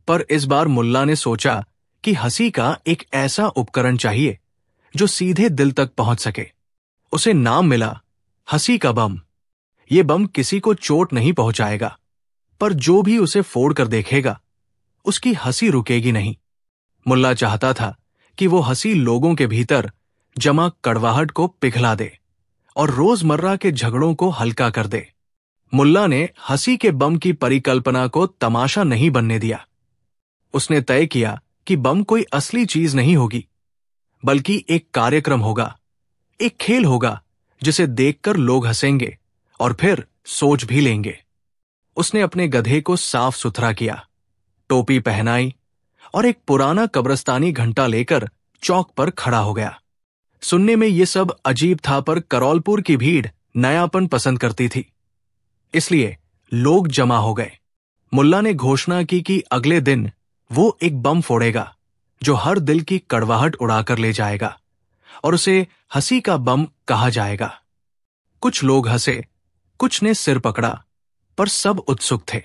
पर इस बार मुल्ला ने सोचा कि हंसी का एक ऐसा उपकरण चाहिए जो सीधे दिल तक पहुंच सके। उसे नाम मिला हंसी का बम। ये बम किसी को चोट नहीं पहुंचाएगा, पर जो भी उसे फोड़ कर देखेगा, उसकी हंसी रुकेगी नहीं। मुल्ला चाहता था कि वो हंसी लोगों के भीतर जमा कड़वाहट को पिघला दे और रोजमर्रा के झगड़ों को हल्का कर दे। मुल्ला ने हंसी के बम की परिकल्पना को तमाशा नहीं बनने दिया। उसने तय किया कि बम कोई असली चीज नहीं होगी, बल्कि एक कार्यक्रम होगा, एक खेल होगा जिसे देखकर लोग हंसेंगे और फिर सोच भी लेंगे। उसने अपने गधे को साफ सुथरा किया, टोपी पहनाई और एक पुराना कब्रस्तानी घंटा लेकर चौक पर खड़ा हो गया। सुनने में ये सब अजीब था, पर करौलपुर की भीड़ नयापन पसंद करती थी, इसलिए लोग जमा हो गए। मुल्ला ने घोषणा की कि अगले दिन वो एक बम फोड़ेगा जो हर दिल की कड़वाहट उड़ाकर ले जाएगा और उसे हंसी का बम कहा जाएगा। कुछ लोग हंसे, कुछ ने सिर पकड़ा, पर सब उत्सुक थे।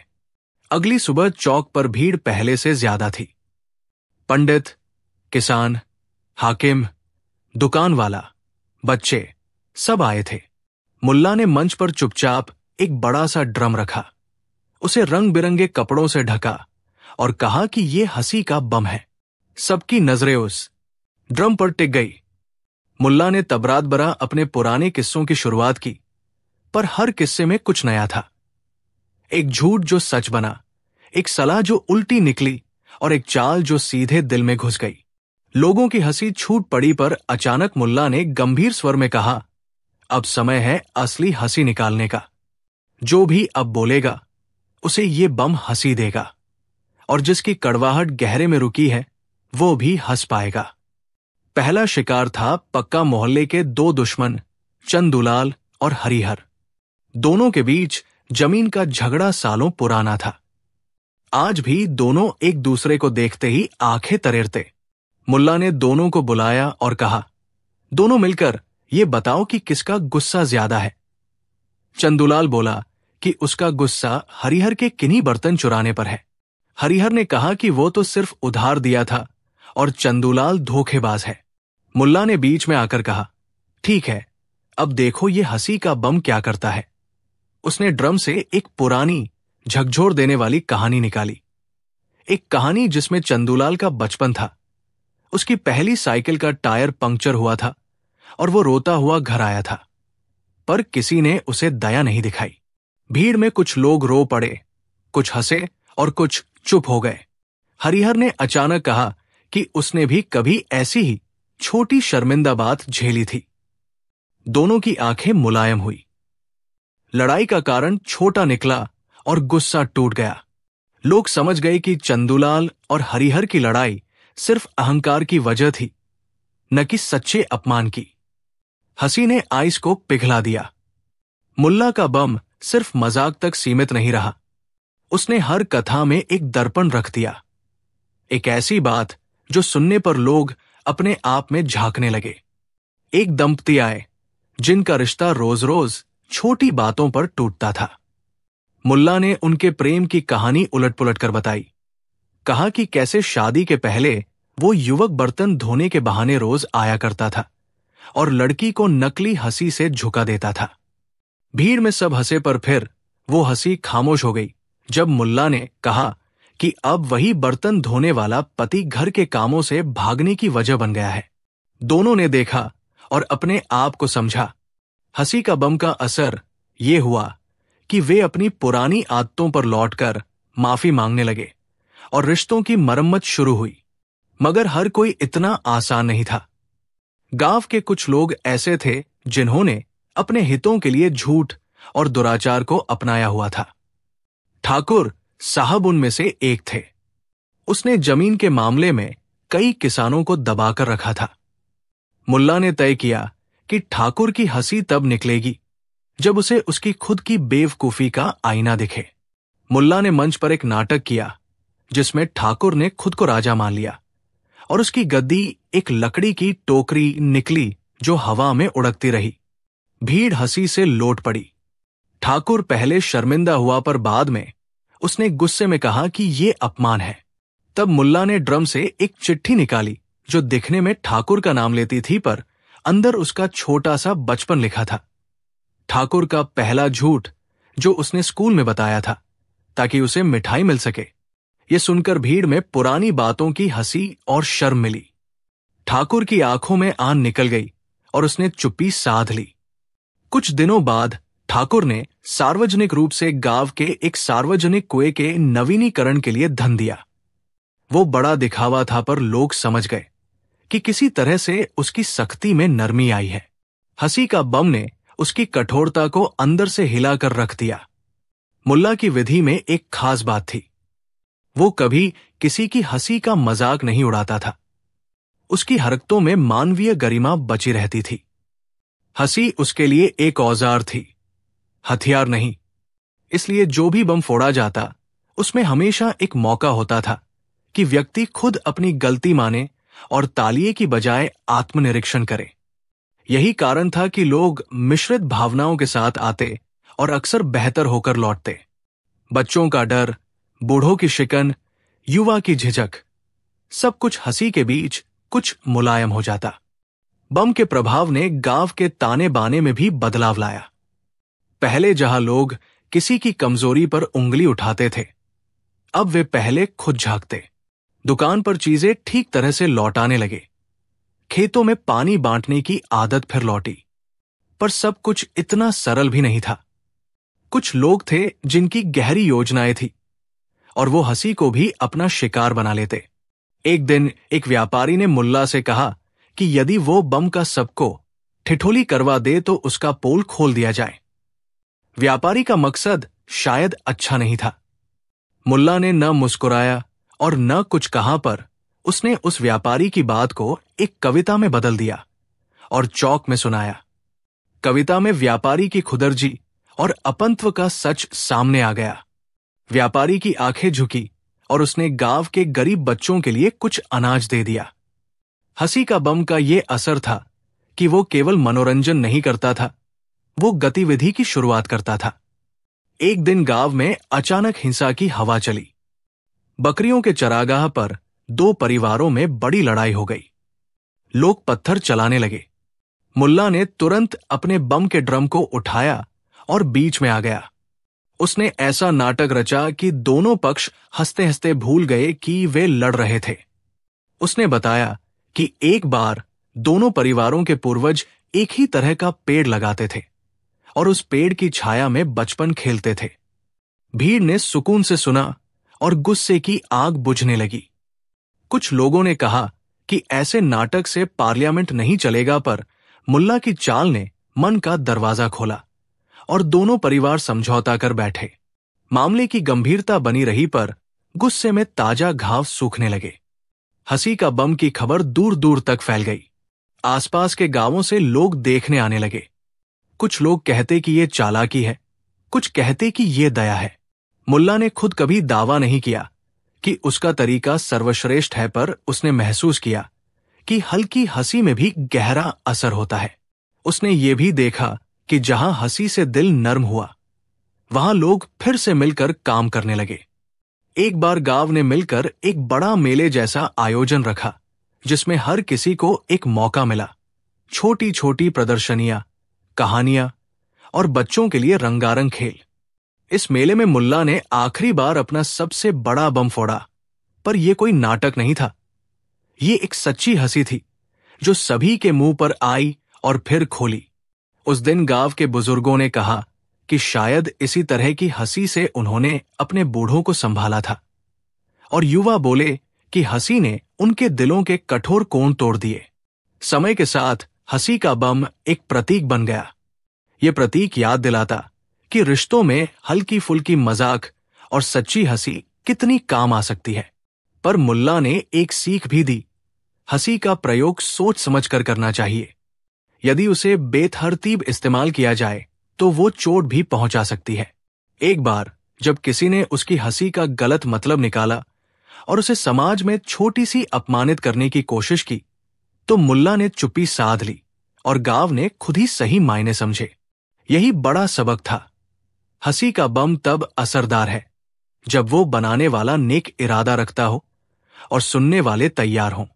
अगली सुबह चौक पर भीड़ पहले से ज्यादा थी। पंडित, किसान, हाकिम, दुकान वाला, बच्चे सब आए थे। मुल्ला ने मंच पर चुपचाप एक बड़ा सा ड्रम रखा, उसे रंग बिरंगे कपड़ों से ढका और कहा कि यह हंसी का बम है। सबकी नजरें उस ड्रम पर टिक गई। मुल्ला ने तबरात बरा अपने पुराने किस्सों की शुरुआत की, पर हर किस्से में कुछ नया था। एक झूठ जो सच बना, एक सलाह जो उल्टी निकली और एक चाल जो सीधे दिल में घुस गई। लोगों की हंसी छूट पड़ी, पर अचानक मुल्ला ने गंभीर स्वर में कहा, अब समय है असली हंसी निकालने का। जो भी अब बोलेगा उसे ये बम हंसी देगा, और जिसकी कड़वाहट गहरे में रुकी है वो भी हंस पाएगा। पहला शिकार था पक्का मोहल्ले के दो दुश्मन, चंदुलाल और हरिहर। दोनों के बीच जमीन का झगड़ा सालों पुराना था। आज भी दोनों एक दूसरे को देखते ही आंखें तरेरते। मुल्ला ने दोनों को बुलाया और कहा, दोनों मिलकर ये बताओ कि किसका गुस्सा ज्यादा है। चंदुलाल बोला कि उसका गुस्सा हरिहर के किन्हीं बर्तन चुराने पर है। हरिहर ने कहा कि वो तो सिर्फ उधार दिया था और चंदुलाल धोखेबाज है। मुल्ला ने बीच में आकर कहा, ठीक है, अब देखो ये हंसी का बम क्या करता है। उसने ड्रम से एक पुरानी झकझोर देने वाली कहानी निकाली। एक कहानी जिसमें चंदुलाल का बचपन था। उसकी पहली साइकिल का टायर पंक्चर हुआ था और वो रोता हुआ घर आया था, पर किसी ने उसे दया नहीं दिखाई। भीड़ में कुछ लोग रो पड़े, कुछ हंसे और कुछ चुप हो गए। हरिहर ने अचानक कहा कि उसने भी कभी ऐसी ही छोटी शर्मिंदा बात झेली थी। दोनों की आंखें मुलायम हुई। लड़ाई का कारण छोटा निकला और गुस्सा टूट गया। लोग समझ गए कि चंदूलाल और हरिहर की लड़ाई सिर्फ अहंकार की वजह थी, न कि सच्चे अपमान की। हंसी ने आइस को पिघला दिया। मुल्ला का बम सिर्फ मजाक तक सीमित नहीं रहा, उसने हर कथा में एक दर्पण रख दिया, एक ऐसी बात जो सुनने पर लोग अपने आप में झांकने लगे। एक दंपति आए जिनका रिश्ता रोज रोज छोटी बातों पर टूटता था। मुल्ला ने उनके प्रेम की कहानी उलट-पुलट कर बताई। कहा कि कैसे शादी के पहले वो युवक बर्तन धोने के बहाने रोज आया करता था और लड़की को नकली हंसी से झुका देता था। भीड़ में सब हंसे, पर फिर वो हंसी खामोश हो गई जब मुल्ला ने कहा कि अब वही बर्तन धोने वाला पति घर के कामों से भागने की वजह बन गया है। दोनों ने देखा और अपने आप को समझा। हंसी का बम का असर ये हुआ कि वे अपनी पुरानी आदतों पर लौटकर माफी मांगने लगे और रिश्तों की मरम्मत शुरू हुई। मगर हर कोई इतना आसान नहीं था। गांव के कुछ लोग ऐसे थे जिन्होंने अपने हितों के लिए झूठ और दुराचार को अपनाया हुआ था। ठाकुर साहब उनमें से एक थे। उसने जमीन के मामले में कई किसानों को दबाकर रखा था। मुल्ला ने तय किया कि ठाकुर की हंसी तब निकलेगी जब उसे उसकी खुद की बेवकूफी का आईना दिखे। मुल्ला ने मंच पर एक नाटक किया जिसमें ठाकुर ने खुद को राजा मान लिया और उसकी गद्दी एक लकड़ी की टोकरी निकली जो हवा में उड़कती रही। भीड़ हंसी से लोट पड़ी। ठाकुर पहले शर्मिंदा हुआ, पर बाद में उसने गुस्से में कहा कि ये अपमान है। तब मुल्ला ने ड्रम से एक चिट्ठी निकाली जो दिखने में ठाकुर का नाम लेती थी, पर अंदर उसका छोटा सा बचपन लिखा था। ठाकुर का पहला झूठ जो उसने स्कूल में बताया था ताकि उसे मिठाई मिल सके। ये सुनकर भीड़ में पुरानी बातों की हंसी और शर्म मिली। ठाकुर की आंखों में आन निकल गई और उसने चुप्पी साध ली। कुछ दिनों बाद ठाकुर ने सार्वजनिक रूप से गांव के एक सार्वजनिक कुएं के नवीनीकरण के लिए धन दिया। वो बड़ा दिखावा था, पर लोग समझ गए कि किसी तरह से उसकी सख्ती में नरमी आई है। हंसी का बम ने उसकी कठोरता को अंदर से हिलाकर रख दिया। मुल्ला की विधि में एक खास बात थी। वो कभी किसी की हंसी का मजाक नहीं उड़ाता था। उसकी हरकतों में मानवीय गरिमा बची रहती थी। हंसी उसके लिए एक औजार थी, हथियार नहीं। इसलिए जो भी बम फोड़ा जाता उसमें हमेशा एक मौका होता था कि व्यक्ति खुद अपनी गलती माने और तालिये की बजाय आत्मनिरीक्षण करे। यही कारण था कि लोग मिश्रित भावनाओं के साथ आते और अक्सर बेहतर होकर लौटते। बच्चों का डर, बूढ़ों की शिकन, युवा की झिझक, सब कुछ हंसी के बीच कुछ मुलायम हो जाता। बम के प्रभाव ने गांव के ताने बाने में भी बदलाव लाया। पहले जहां लोग किसी की कमजोरी पर उंगली उठाते थे, अब वे पहले खुद झांकते। दुकान पर चीजें ठीक तरह से लौटाने लगे। खेतों में पानी बांटने की आदत फिर लौटी। पर सब कुछ इतना सरल भी नहीं था। कुछ लोग थे जिनकी गहरी योजनाएं थी और वो हंसी को भी अपना शिकार बना लेते। एक दिन एक व्यापारी ने मुल्ला से कहा कि यदि वो बम का सबको ठिठोली करवा दे तो उसका पोल खोल दिया जाए। व्यापारी का मकसद शायद अच्छा नहीं था। मुल्ला ने न मुस्कुराया और न कुछ कहा, पर उसने उस व्यापारी की बात को एक कविता में बदल दिया और चौक में सुनाया। कविता में व्यापारी की खुदर्जी और अपंत्व का सच सामने आ गया। व्यापारी की आंखें झुकी और उसने गांव के गरीब बच्चों के लिए कुछ अनाज दे दिया। हंसी का बम का ये असर था कि वो केवल मनोरंजन नहीं करता था, वो गतिविधि की शुरुआत करता था। एक दिन गांव में अचानक हिंसा की हवा चली। बकरियों के चरागाह पर दो परिवारों में बड़ी लड़ाई हो गई। लोग पत्थर चलाने लगे। मुल्ला ने तुरंत अपने बम के ड्रम को उठाया और बीच में आ गया। उसने ऐसा नाटक रचा कि दोनों पक्ष हंसते हंसते भूल गए कि वे लड़ रहे थे। उसने बताया कि एक बार दोनों परिवारों के पूर्वज एक ही तरह का पेड़ लगाते थे और उस पेड़ की छाया में बचपन खेलते थे। भीड़ ने सुकून से सुना और गुस्से की आग बुझने लगी। कुछ लोगों ने कहा कि ऐसे नाटक से पार्लियामेंट नहीं चलेगा, पर मुल्ला की चाल ने मन का दरवाजा खोला और दोनों परिवार समझौता कर बैठे। मामले की गंभीरता बनी रही, पर गुस्से में ताजा घाव सूखने लगे। हंसी का बम की खबर दूर दूर तक फैल गई। आसपास के गांवों से लोग देखने आने लगे। कुछ लोग कहते कि ये चालाकी है, कुछ कहते कि ये दया है। मुल्ला ने खुद कभी दावा नहीं किया कि उसका तरीका सर्वश्रेष्ठ है, पर उसने महसूस किया कि हल्की हंसी में भी गहरा असर होता है। उसने ये भी देखा कि जहां हंसी से दिल नर्म हुआ, वहां लोग फिर से मिलकर काम करने लगे। एक बार गांव ने मिलकर एक बड़ा मेले जैसा आयोजन रखा, जिसमें हर किसी को एक मौका मिला। छोटी छोटी प्रदर्शनियां, कहानियां और बच्चों के लिए रंगारंग खेल। इस मेले में मुल्ला ने आखिरी बार अपना सबसे बड़ा बम फोड़ा, पर यह कोई नाटक नहीं था। ये एक सच्ची हंसी थी जो सभी के मुंह पर आई और फिर खोली। उस दिन गांव के बुजुर्गों ने कहा कि शायद इसी तरह की हंसी से उन्होंने अपने बूढ़ों को संभाला था, और युवा बोले कि हंसी ने उनके दिलों के कठोर कोण तोड़ दिए। समय के साथ हंसी का बम एक प्रतीक बन गया। यह प्रतीक याद दिलाता कि रिश्तों में हल्की फुल्की मजाक और सच्ची हंसी कितनी काम आ सकती है। पर मुल्ला ने एक सीख भी दी। हंसी का प्रयोग सोच समझकर करना चाहिए। यदि उसे बेतरतीब इस्तेमाल किया जाए तो वो चोट भी पहुंचा सकती है। एक बार जब किसी ने उसकी हंसी का गलत मतलब निकाला और उसे समाज में छोटी सी अपमानित करने की कोशिश की, तो मुल्ला ने चुप्पी साध ली और गांव ने खुद ही सही मायने समझे। यही बड़ा सबक था। हंसी का बम तब असरदार है जब वो बनाने वाला नेक इरादा रखता हो और सुनने वाले तैयार हों।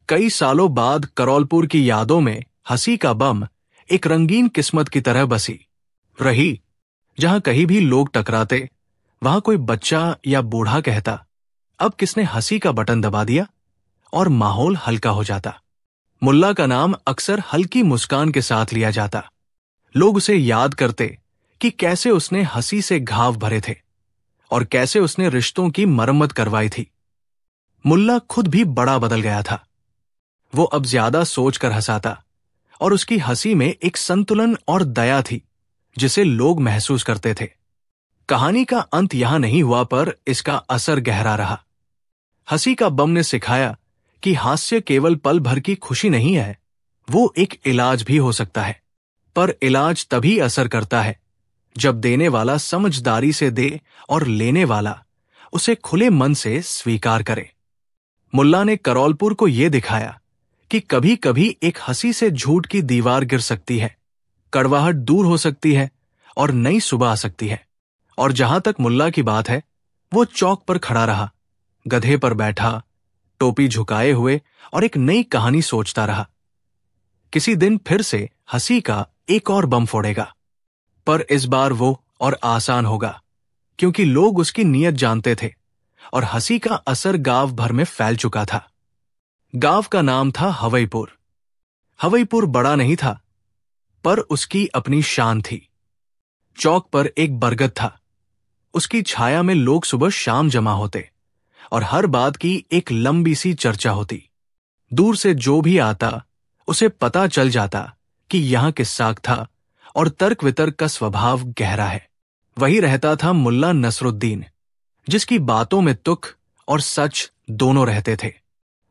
कई सालों बाद करौलपुर की यादों में हंसी का बम एक रंगीन किस्मत की तरह बसी रही। जहां कहीं भी लोग टकराते, वहां कोई बच्चा या बूढ़ा कहता, अब किसने हंसी का बटन दबा दिया, और माहौल हल्का हो जाता। मुल्ला का नाम अक्सर हल्की मुस्कान के साथ लिया जाता। लोग उसे याद करते कि कैसे उसने हंसी से घाव भरे थे और कैसे उसने रिश्तों की मरम्मत करवाई थी। मुल्ला खुद भी बड़ा बदल गया था। वो अब ज्यादा सोचकर हंसाता और उसकी हंसी में एक संतुलन और दया थी जिसे लोग महसूस करते थे। कहानी का अंत यहां नहीं हुआ, पर इसका असर गहरा रहा। हंसी का बम ने सिखाया कि हास्य केवल पल भर की खुशी नहीं है, वो एक इलाज भी हो सकता है। पर इलाज तभी असर करता है जब देने वाला समझदारी से दे और लेने वाला उसे खुले मन से स्वीकार करे। मुल्ला ने करौलपुर को यह दिखाया कि कभी कभी एक हंसी से झूठ की दीवार गिर सकती है, कड़वाहट दूर हो सकती है और नई सुबह आ सकती है। और जहां तक मुल्ला की बात है, वो चौक पर खड़ा रहा, गधे पर बैठा, टोपी झुकाए हुए, और एक नई कहानी सोचता रहा। किसी दिन फिर से हंसी का एक और बम फोड़ेगा, पर इस बार वो और आसान होगा, क्योंकि लोग उसकी नीयत जानते थे और हंसी का असर गांव भर में फैल चुका था। गांव का नाम था हवईपुर। हवईपुर बड़ा नहीं था, पर उसकी अपनी शान थी। चौक पर एक बरगद था। उसकी छाया में लोग सुबह शाम जमा होते और हर बात की एक लंबी सी चर्चा होती। दूर से जो भी आता उसे पता चल जाता कि यहां किस्साक था और तर्क वितर्क का स्वभाव गहरा है। वही रहता था मुल्ला नसरुद्दीन, जिसकी बातों में तुक और सच दोनों रहते थे।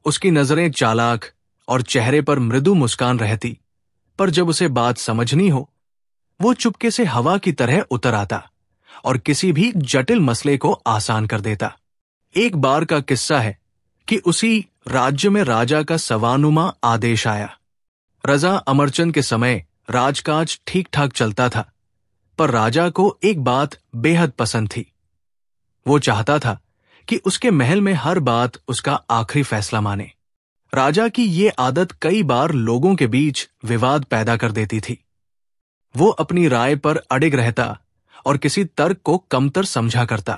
उसकी नजरें चालाक और चेहरे पर मृदु मुस्कान रहती, पर जब उसे बात समझनी हो, वो चुपके से हवा की तरह उतर आता और किसी भी जटिल मसले को आसान कर देता। एक बार का किस्सा है कि उसी राज्य में राजा का सवानुमा आदेश आया। रजा अमरचंद के समय राजकाज ठीक ठाक चलता था, पर राजा को एक बात बेहद पसंद थी। वो चाहता था कि उसके महल में हर बात उसका आखिरी फैसला माने। राजा की ये आदत कई बार लोगों के बीच विवाद पैदा कर देती थी। वो अपनी राय पर अडिग रहता और किसी तर्क को कमतर समझा करता।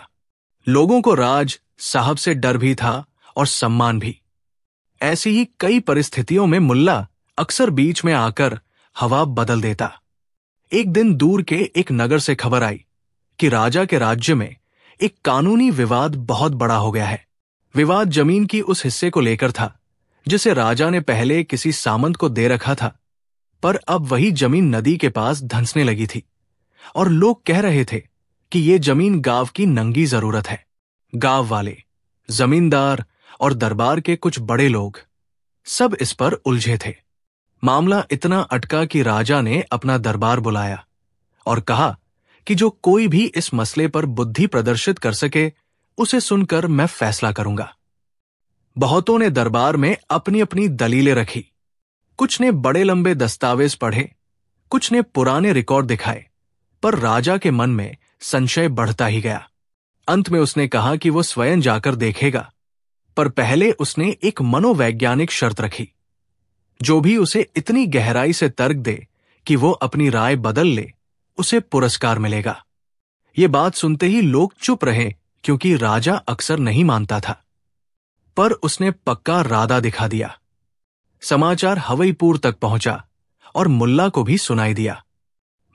लोगों को राज साहब से डर भी था और सम्मान भी। ऐसी ही कई परिस्थितियों में मुल्ला अक्सर बीच में आकर हवा बदल देता। एक दिन दूर के एक नगर से खबर आई कि राजा के राज्य में एक कानूनी विवाद बहुत बड़ा हो गया है। विवाद जमीन की उस हिस्से को लेकर था जिसे राजा ने पहले किसी सामंत को दे रखा था, पर अब वही जमीन नदी के पास धंसने लगी थी और लोग कह रहे थे कि ये जमीन गांव की नंगी जरूरत है। गांव वाले, जमींदार और दरबार के कुछ बड़े लोग सब इस पर उलझे थे। मामला इतना अटका कि राजा ने अपना दरबार बुलाया और कहा कि जो कोई भी इस मसले पर बुद्धि प्रदर्शित कर सके उसे सुनकर मैं फैसला करूंगा। बहुतों ने दरबार में अपनी अपनी दलीलें रखी। कुछ ने बड़े लंबे दस्तावेज पढ़े, कुछ ने पुराने रिकॉर्ड दिखाए, पर राजा के मन में संशय बढ़ता ही गया। अंत में उसने कहा कि वो स्वयं जाकर देखेगा, पर पहले उसने एक मनोवैज्ञानिक शर्त रखी। जो भी उसे इतनी गहराई से तर्क दे कि वो अपनी राय बदल ले, उसे पुरस्कार मिलेगा। ये बात सुनते ही लोग चुप रहे, क्योंकि राजा अक्सर नहीं मानता था। पर उसने पक्का इरादा दिखा दिया। समाचार हवईपुर तक पहुंचा और मुल्ला को भी सुनाई दिया।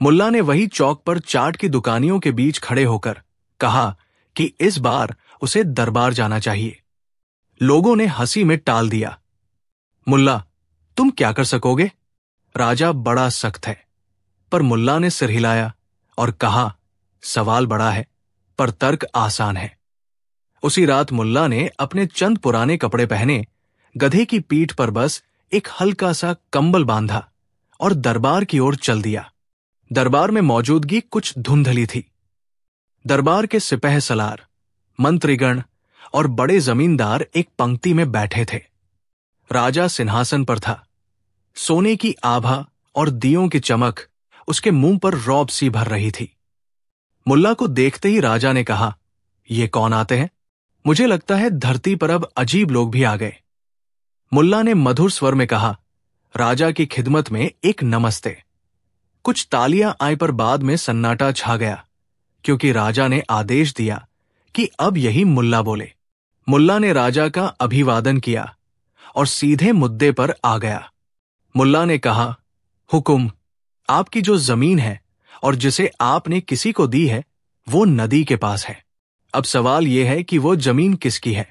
मुल्ला ने वही चौक पर चाट की दुकानियों के बीच खड़े होकर कहा कि इस बार उसे दरबार जाना चाहिए। लोगों ने हंसी में टाल दिया। मुल्ला, तुम क्या कर सकोगे? राजा बड़ा सख्त है। पर मुल्ला ने सिर हिलाया और कहा, सवाल बड़ा है पर तर्क आसान है। उसी रात मुल्ला ने अपने चंद पुराने कपड़े पहने, गधे की पीठ पर बस एक हल्का सा कंबल बांधा और दरबार की ओर चल दिया। दरबार में मौजूदगी कुछ धुंधली थी। दरबार के सिपह सलार, मंत्रीगण और बड़े जमींदार एक पंक्ति में बैठे थे। राजा सिंहासन पर था। सोने की आभा और दियों की चमक उसके मुंह पर रौब सी भर रही थी। मुल्ला को देखते ही राजा ने कहा, ये कौन आते हैं? मुझे लगता है धरती पर अब अजीब लोग भी आ गए। मुल्ला ने मधुर स्वर में कहा, राजा की खिदमत में एक नमस्ते। कुछ तालियां आए पर बाद में सन्नाटा छा गया, क्योंकि राजा ने आदेश दिया कि अब यही मुल्ला बोले। मुल्ला ने राजा का अभिवादन किया और सीधे मुद्दे पर आ गया। मुल्ला ने कहा, हुकुम, आपकी जो जमीन है और जिसे आपने किसी को दी है, वो नदी के पास है। अब सवाल यह है कि वो जमीन किसकी है,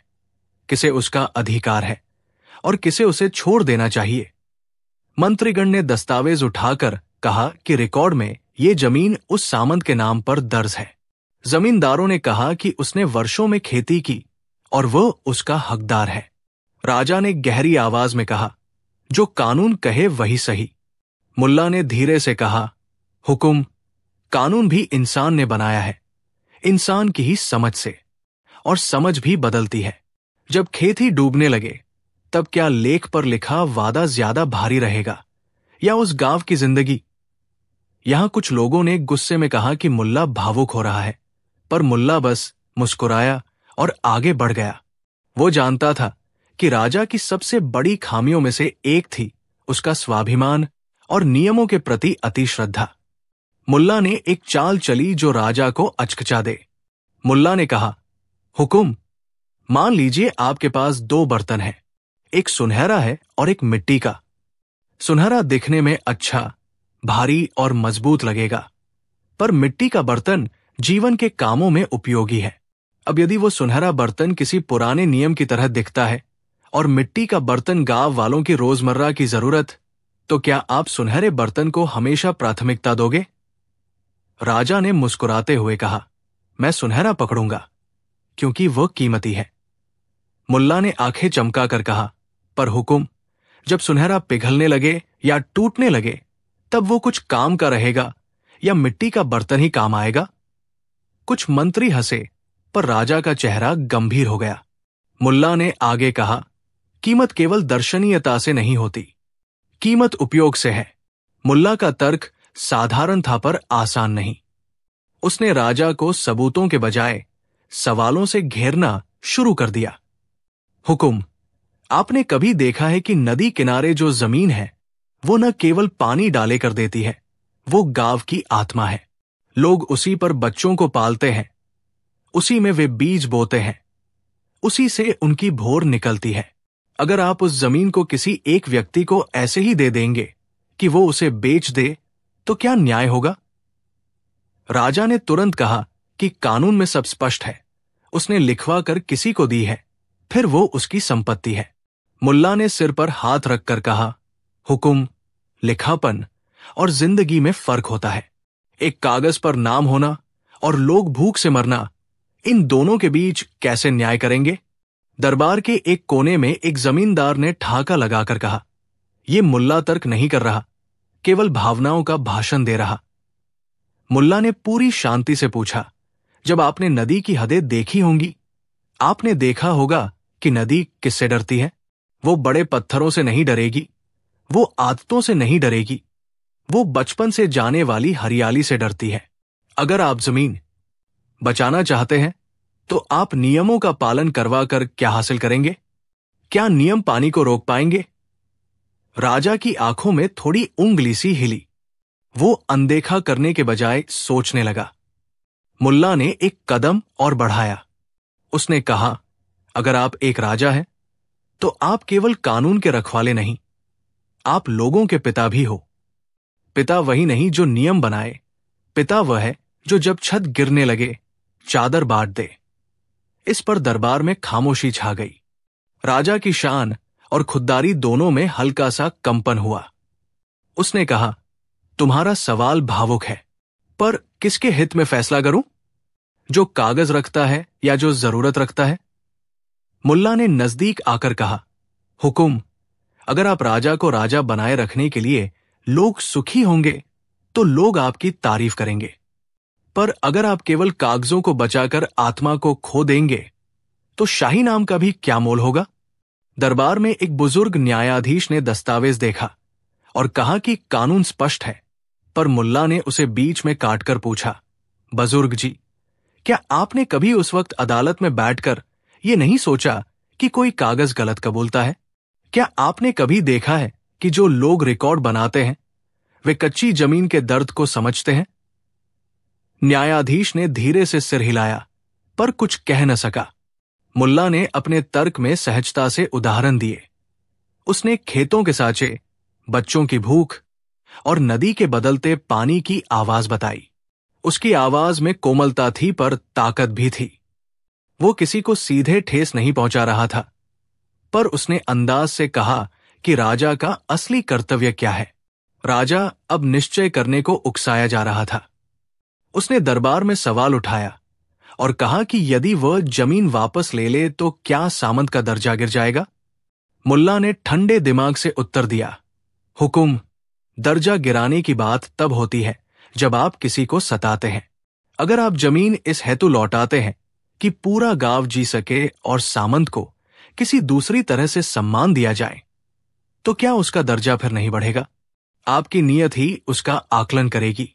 किसे उसका अधिकार है और किसे उसे छोड़ देना चाहिए। मंत्रीगण ने दस्तावेज उठाकर कहा कि रिकॉर्ड में ये जमीन उस सामंत के नाम पर दर्ज है। जमींदारों ने कहा कि उसने वर्षों में खेती की और वो उसका हकदार है। राजा ने गहरी आवाज में कहा, जो कानून कहे वही सही। मुल्ला ने धीरे से कहा, हुकुम, कानून भी इंसान ने बनाया है, इंसान की ही समझ से, और समझ भी बदलती है। जब खेती डूबने लगे, तब क्या लेख पर लिखा वादा ज्यादा भारी रहेगा या उस गांव की जिंदगी? यहां कुछ लोगों ने गुस्से में कहा कि मुल्ला भावुक हो रहा है, पर मुल्ला बस मुस्कुराया और आगे बढ़ गया। वो जानता था कि राजा की सबसे बड़ी खामियों में से एक थी उसका स्वाभिमान और नियमों के प्रति अति श्रद्धा। मुल्ला ने एक चाल चली जो राजा को अचकचा दे। मुल्ला ने कहा, हुकुम, मान लीजिए आपके पास दो बर्तन हैं, एक सुनहरा है और एक मिट्टी का। सुनहरा दिखने में अच्छा, भारी और मजबूत लगेगा, पर मिट्टी का बर्तन जीवन के कामों में उपयोगी है। अब यदि वो सुनहरा बर्तन किसी पुराने नियम की तरह दिखता है और मिट्टी का बर्तन गांव वालों की रोजमर्रा की जरूरत, तो क्या आप सुनहरे बर्तन को हमेशा प्राथमिकता दोगे? राजा ने मुस्कुराते हुए कहा, मैं सुनहरा पकड़ूंगा, क्योंकि वह कीमती है। मुल्ला ने आंखें चमकाकर कहा, पर हुकुम, जब सुनहरा पिघलने लगे या टूटने लगे, तब वो कुछ काम का रहेगा या मिट्टी का बर्तन ही काम आएगा? कुछ मंत्री हंसे, पर राजा का चेहरा गंभीर हो गया। मुल्ला ने आगे कहा, कीमत केवल दर्शनीयता से नहीं होती, कीमत उपयोग से है। मुल्ला का तर्क साधारण था पर आसान नहीं। उसने राजा को सबूतों के बजाय सवालों से घेरना शुरू कर दिया। हुकुम, आपने कभी देखा है कि नदी किनारे जो जमीन है, वो न केवल पानी डाले कर देती है, वो गांव की आत्मा है। लोग उसी पर बच्चों को पालते हैं, उसी में वे बीज बोते हैं, उसी से उनकी भोर निकलती है। अगर आप उस जमीन को किसी एक व्यक्ति को ऐसे ही दे देंगे कि वो उसे बेच दे, तो क्या न्याय होगा? राजा ने तुरंत कहा कि कानून में सब स्पष्ट है, उसने लिखवा कर किसी को दी है, फिर वो उसकी संपत्ति है। मुल्ला ने सिर पर हाथ रखकर कहा, हुक्म, लिखापन और जिंदगी में फर्क होता है। एक कागज पर नाम होना और लोग भूख से मरना, इन दोनों के बीच कैसे न्याय करेंगे? दरबार के एक कोने में एक जमींदार ने ठहाका लगाकर कहा, यह मुल्ला तर्क नहीं कर रहा, केवल भावनाओं का भाषण दे रहा। मुल्ला ने पूरी शांति से पूछा, जब आपने नदी की हदें देखी होंगी, आपने देखा होगा कि नदी किससे डरती है? वो बड़े पत्थरों से नहीं डरेगी, वो आदतों से नहीं डरेगी, वो बचपन से जाने वाली हरियाली से डरती है। अगर आप जमीन बचाना चाहते हैं तो आप नियमों का पालन करवा कर क्या हासिल करेंगे? क्या नियम पानी को रोक पाएंगे? राजा की आंखों में थोड़ी उंगली सी हिली। वो अनदेखा करने के बजाय सोचने लगा। मुल्ला ने एक कदम और बढ़ाया। उसने कहा, अगर आप एक राजा हैं तो आप केवल कानून के रखवाले नहीं, आप लोगों के पिता भी हो। पिता वही नहीं जो नियम बनाए, पिता वह है जो जब छत गिरने लगे चादर बांट दे। इस पर दरबार में खामोशी छा गई। राजा की शान और खुददारी दोनों में हल्का सा कंपन हुआ। उसने कहा, तुम्हारा सवाल भावुक है, पर किसके हित में फैसला करूं? जो कागज रखता है या जो जरूरत रखता है? मुल्ला ने नजदीक आकर कहा, हुकुम, अगर आप राजा को राजा बनाए रखने के लिए लोग सुखी होंगे तो लोग आपकी तारीफ करेंगे, पर अगर आप केवल कागजों को बचाकर आत्मा को खो देंगे तो शाही नाम का भी क्या मोल होगा? दरबार में एक बुजुर्ग न्यायाधीश ने दस्तावेज देखा और कहा कि कानून स्पष्ट है, पर मुल्ला ने उसे बीच में काटकर पूछा, बुजुर्ग जी, क्या आपने कभी उस वक्त अदालत में बैठकर ये नहीं सोचा कि कोई कागज गलत कबूलता है? क्या आपने कभी देखा है कि जो लोग रिकॉर्ड बनाते हैं वे कच्ची जमीन के दर्द को समझते हैं? न्यायाधीश ने धीरे से सिर हिलाया, पर कुछ कह न सका। मुल्ला ने अपने तर्क में सहजता से उदाहरण दिए। उसने खेतों के साँचे, बच्चों की भूख और नदी के बदलते पानी की आवाज बताई। उसकी आवाज में कोमलता थी, पर ताकत भी थी। वो किसी को सीधे ठेस नहीं पहुंचा रहा था, पर उसने अंदाज से कहा कि राजा का असली कर्तव्य क्या है। राजा अब निश्चय करने को उकसाया जा रहा था। उसने दरबार में सवाल उठाया और कहा कि यदि वह जमीन वापस ले ले तो क्या सामंत का दर्जा गिर जाएगा? मुल्ला ने ठंडे दिमाग से उत्तर दिया, हुकुम, दर्जा गिराने की बात तब होती है जब आप किसी को सताते हैं। अगर आप जमीन इस हेतु लौटाते हैं कि पूरा गांव जी सके और सामंत को किसी दूसरी तरह से सम्मान दिया जाए, तो क्या उसका दर्जा फिर नहीं बढ़ेगा? आपकी नीयत ही उसका आकलन करेगी।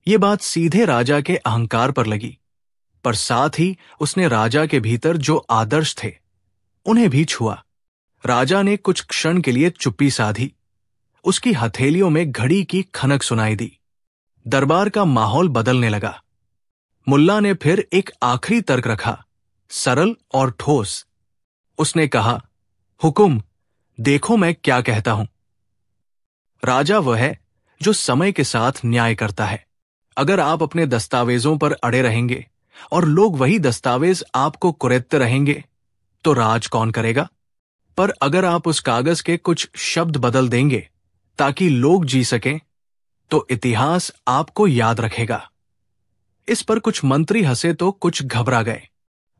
ये बात सीधे राजा के अहंकार पर लगी, पर साथ ही उसने राजा के भीतर जो आदर्श थे उन्हें भी छुआ। राजा ने कुछ क्षण के लिए चुप्पी साधी। उसकी हथेलियों में घड़ी की खनक सुनाई दी। दरबार का माहौल बदलने लगा। मुल्ला ने फिर एक आखिरी तर्क रखा, सरल और ठोस। उसने कहा, हुकुम, देखो मैं क्या कहता हूं। राजा वह है जो समय के साथ न्याय करता है। अगर आप अपने दस्तावेजों पर अड़े रहेंगे और लोग वही दस्तावेज आपको कुरेदते रहेंगे तो राज कौन करेगा? पर अगर आप उस कागज के कुछ शब्द बदल देंगे ताकि लोग जी सकें, तो इतिहास आपको याद रखेगा। इस पर कुछ मंत्री हंसे तो कुछ घबरा गए।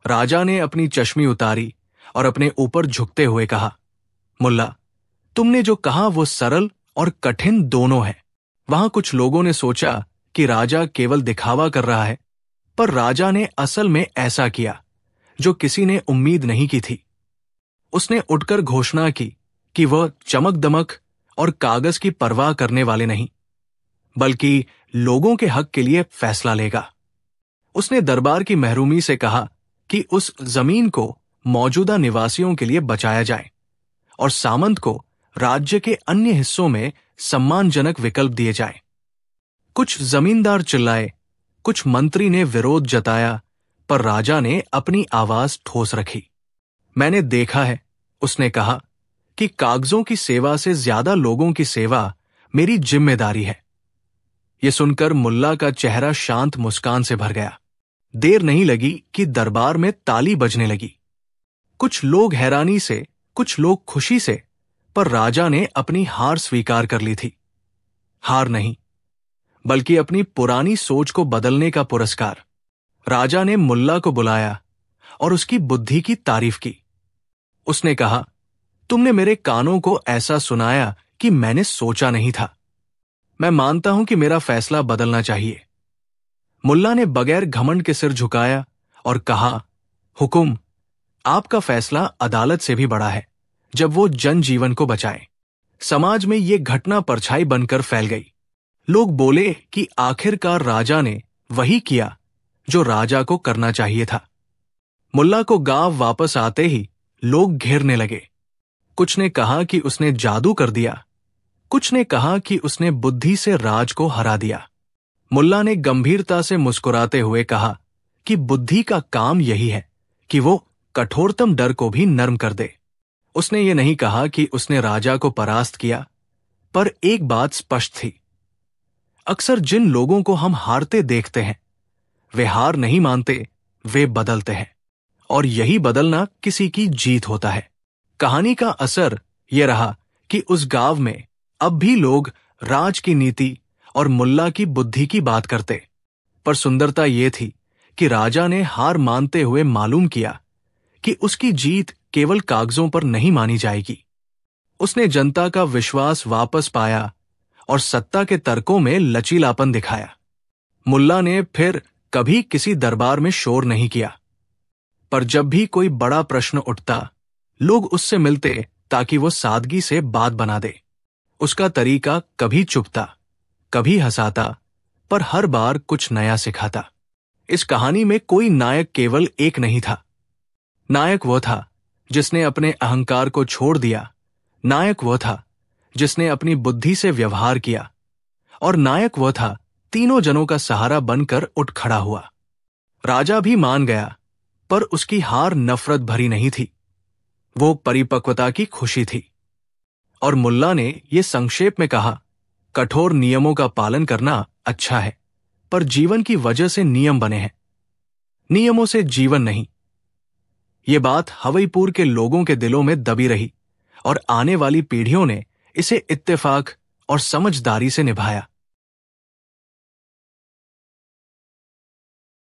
राजा ने अपनी चश्मी उतारी और अपने ऊपर झुकते हुए कहा, मुल्ला, तुमने जो कहा वो सरल और कठिन दोनों है। वहां कुछ लोगों ने सोचा कि राजा केवल दिखावा कर रहा है, पर राजा ने असल में ऐसा किया जो किसी ने उम्मीद नहीं की थी। उसने उठकर घोषणा की कि वह चमक दमक और कागज की परवाह करने वाले नहीं, बल्कि लोगों के हक के लिए फैसला लेगा। उसने दरबार की महरूमी से कहा कि उस जमीन को मौजूदा निवासियों के लिए बचाया जाए और सामंत को राज्य के अन्य हिस्सों में सम्मानजनक विकल्प दिए जाए। कुछ जमींदार चिल्लाए, कुछ मंत्री ने विरोध जताया, पर राजा ने अपनी आवाज ठोस रखी। मैंने देखा है, उसने कहा, कि कागजों की सेवा से ज्यादा लोगों की सेवा मेरी जिम्मेदारी है। यह सुनकर मुल्ला का चेहरा शांत मुस्कान से भर गया। देर नहीं लगी कि दरबार में ताली बजने लगी। कुछ लोग हैरानी से कुछ लोग खुशी से, पर राजा ने अपनी हार स्वीकार कर ली थी। हार नहीं, बल्कि अपनी पुरानी सोच को बदलने का पुरस्कार। राजा ने मुल्ला को बुलाया और उसकी बुद्धि की तारीफ की। उसने कहा, तुमने मेरे कानों को ऐसा सुनाया कि मैंने सोचा नहीं था। मैं मानता हूं कि मेरा फैसला बदलना चाहिए। मुल्ला ने बगैर घमंड के सिर झुकाया और कहा, हुकुम, आपका फैसला अदालत से भी बड़ा है जब वो जनजीवन को बचाए। समाज में ये घटना परछाई बनकर फैल गई। लोग बोले कि आखिरकार राजा ने वही किया जो राजा को करना चाहिए था। मुल्ला को गांव वापस आते ही लोग घेरने लगे। कुछ ने कहा कि उसने जादू कर दिया, कुछ ने कहा कि उसने बुद्धि से राज को हरा दिया। मुल्ला ने गंभीरता से मुस्कुराते हुए कहा कि बुद्धि का काम यही है कि वो कठोरतम डर को भी नर्म कर दे। उसने ये नहीं कहा कि उसने राजा को परास्त किया, पर एक बात स्पष्ट थी। अक्सर जिन लोगों को हम हारते देखते हैं, वे हार नहीं मानते, वे बदलते हैं, और यही बदलना किसी की जीत होता है। कहानी का असर यह रहा कि उस गांव में अब भी लोग राज की नीति और मुल्ला की बुद्धि की बात करते, पर सुंदरता यह थी कि राजा ने हार मानते हुए मालूम किया कि उसकी जीत केवल कागजों पर नहीं मानी जाएगी। उसने जनता का विश्वास वापस पाया और सत्ता के तर्कों में लचीलापन दिखाया। मुल्ला ने फिर कभी किसी दरबार में शोर नहीं किया, पर जब भी कोई बड़ा प्रश्न उठता, लोग उससे मिलते ताकि वो सादगी से बात बना दे। उसका तरीका कभी चुपता, कभी हंसाता, पर हर बार कुछ नया सिखाता। इस कहानी में कोई नायक केवल एक नहीं था। नायक वो था जिसने अपने अहंकार को छोड़ दिया, नायक वो था जिसने अपनी बुद्धि से व्यवहार किया, और नायक वो था तीनों जनों का सहारा बनकर उठ खड़ा हुआ। राजा भी मान गया, पर उसकी हार नफरत भरी नहीं थी, वो परिपक्वता की खुशी थी। और मुल्ला ने ये संक्षेप में कहा, कठोर नियमों का पालन करना अच्छा है, पर जीवन की वजह से नियम बने हैं, नियमों से जीवन नहीं। ये बात हवईपुर के लोगों के दिलों में दबी रही और आने वाली पीढ़ियों ने इसे इत्तेफाक और समझदारी से निभाया।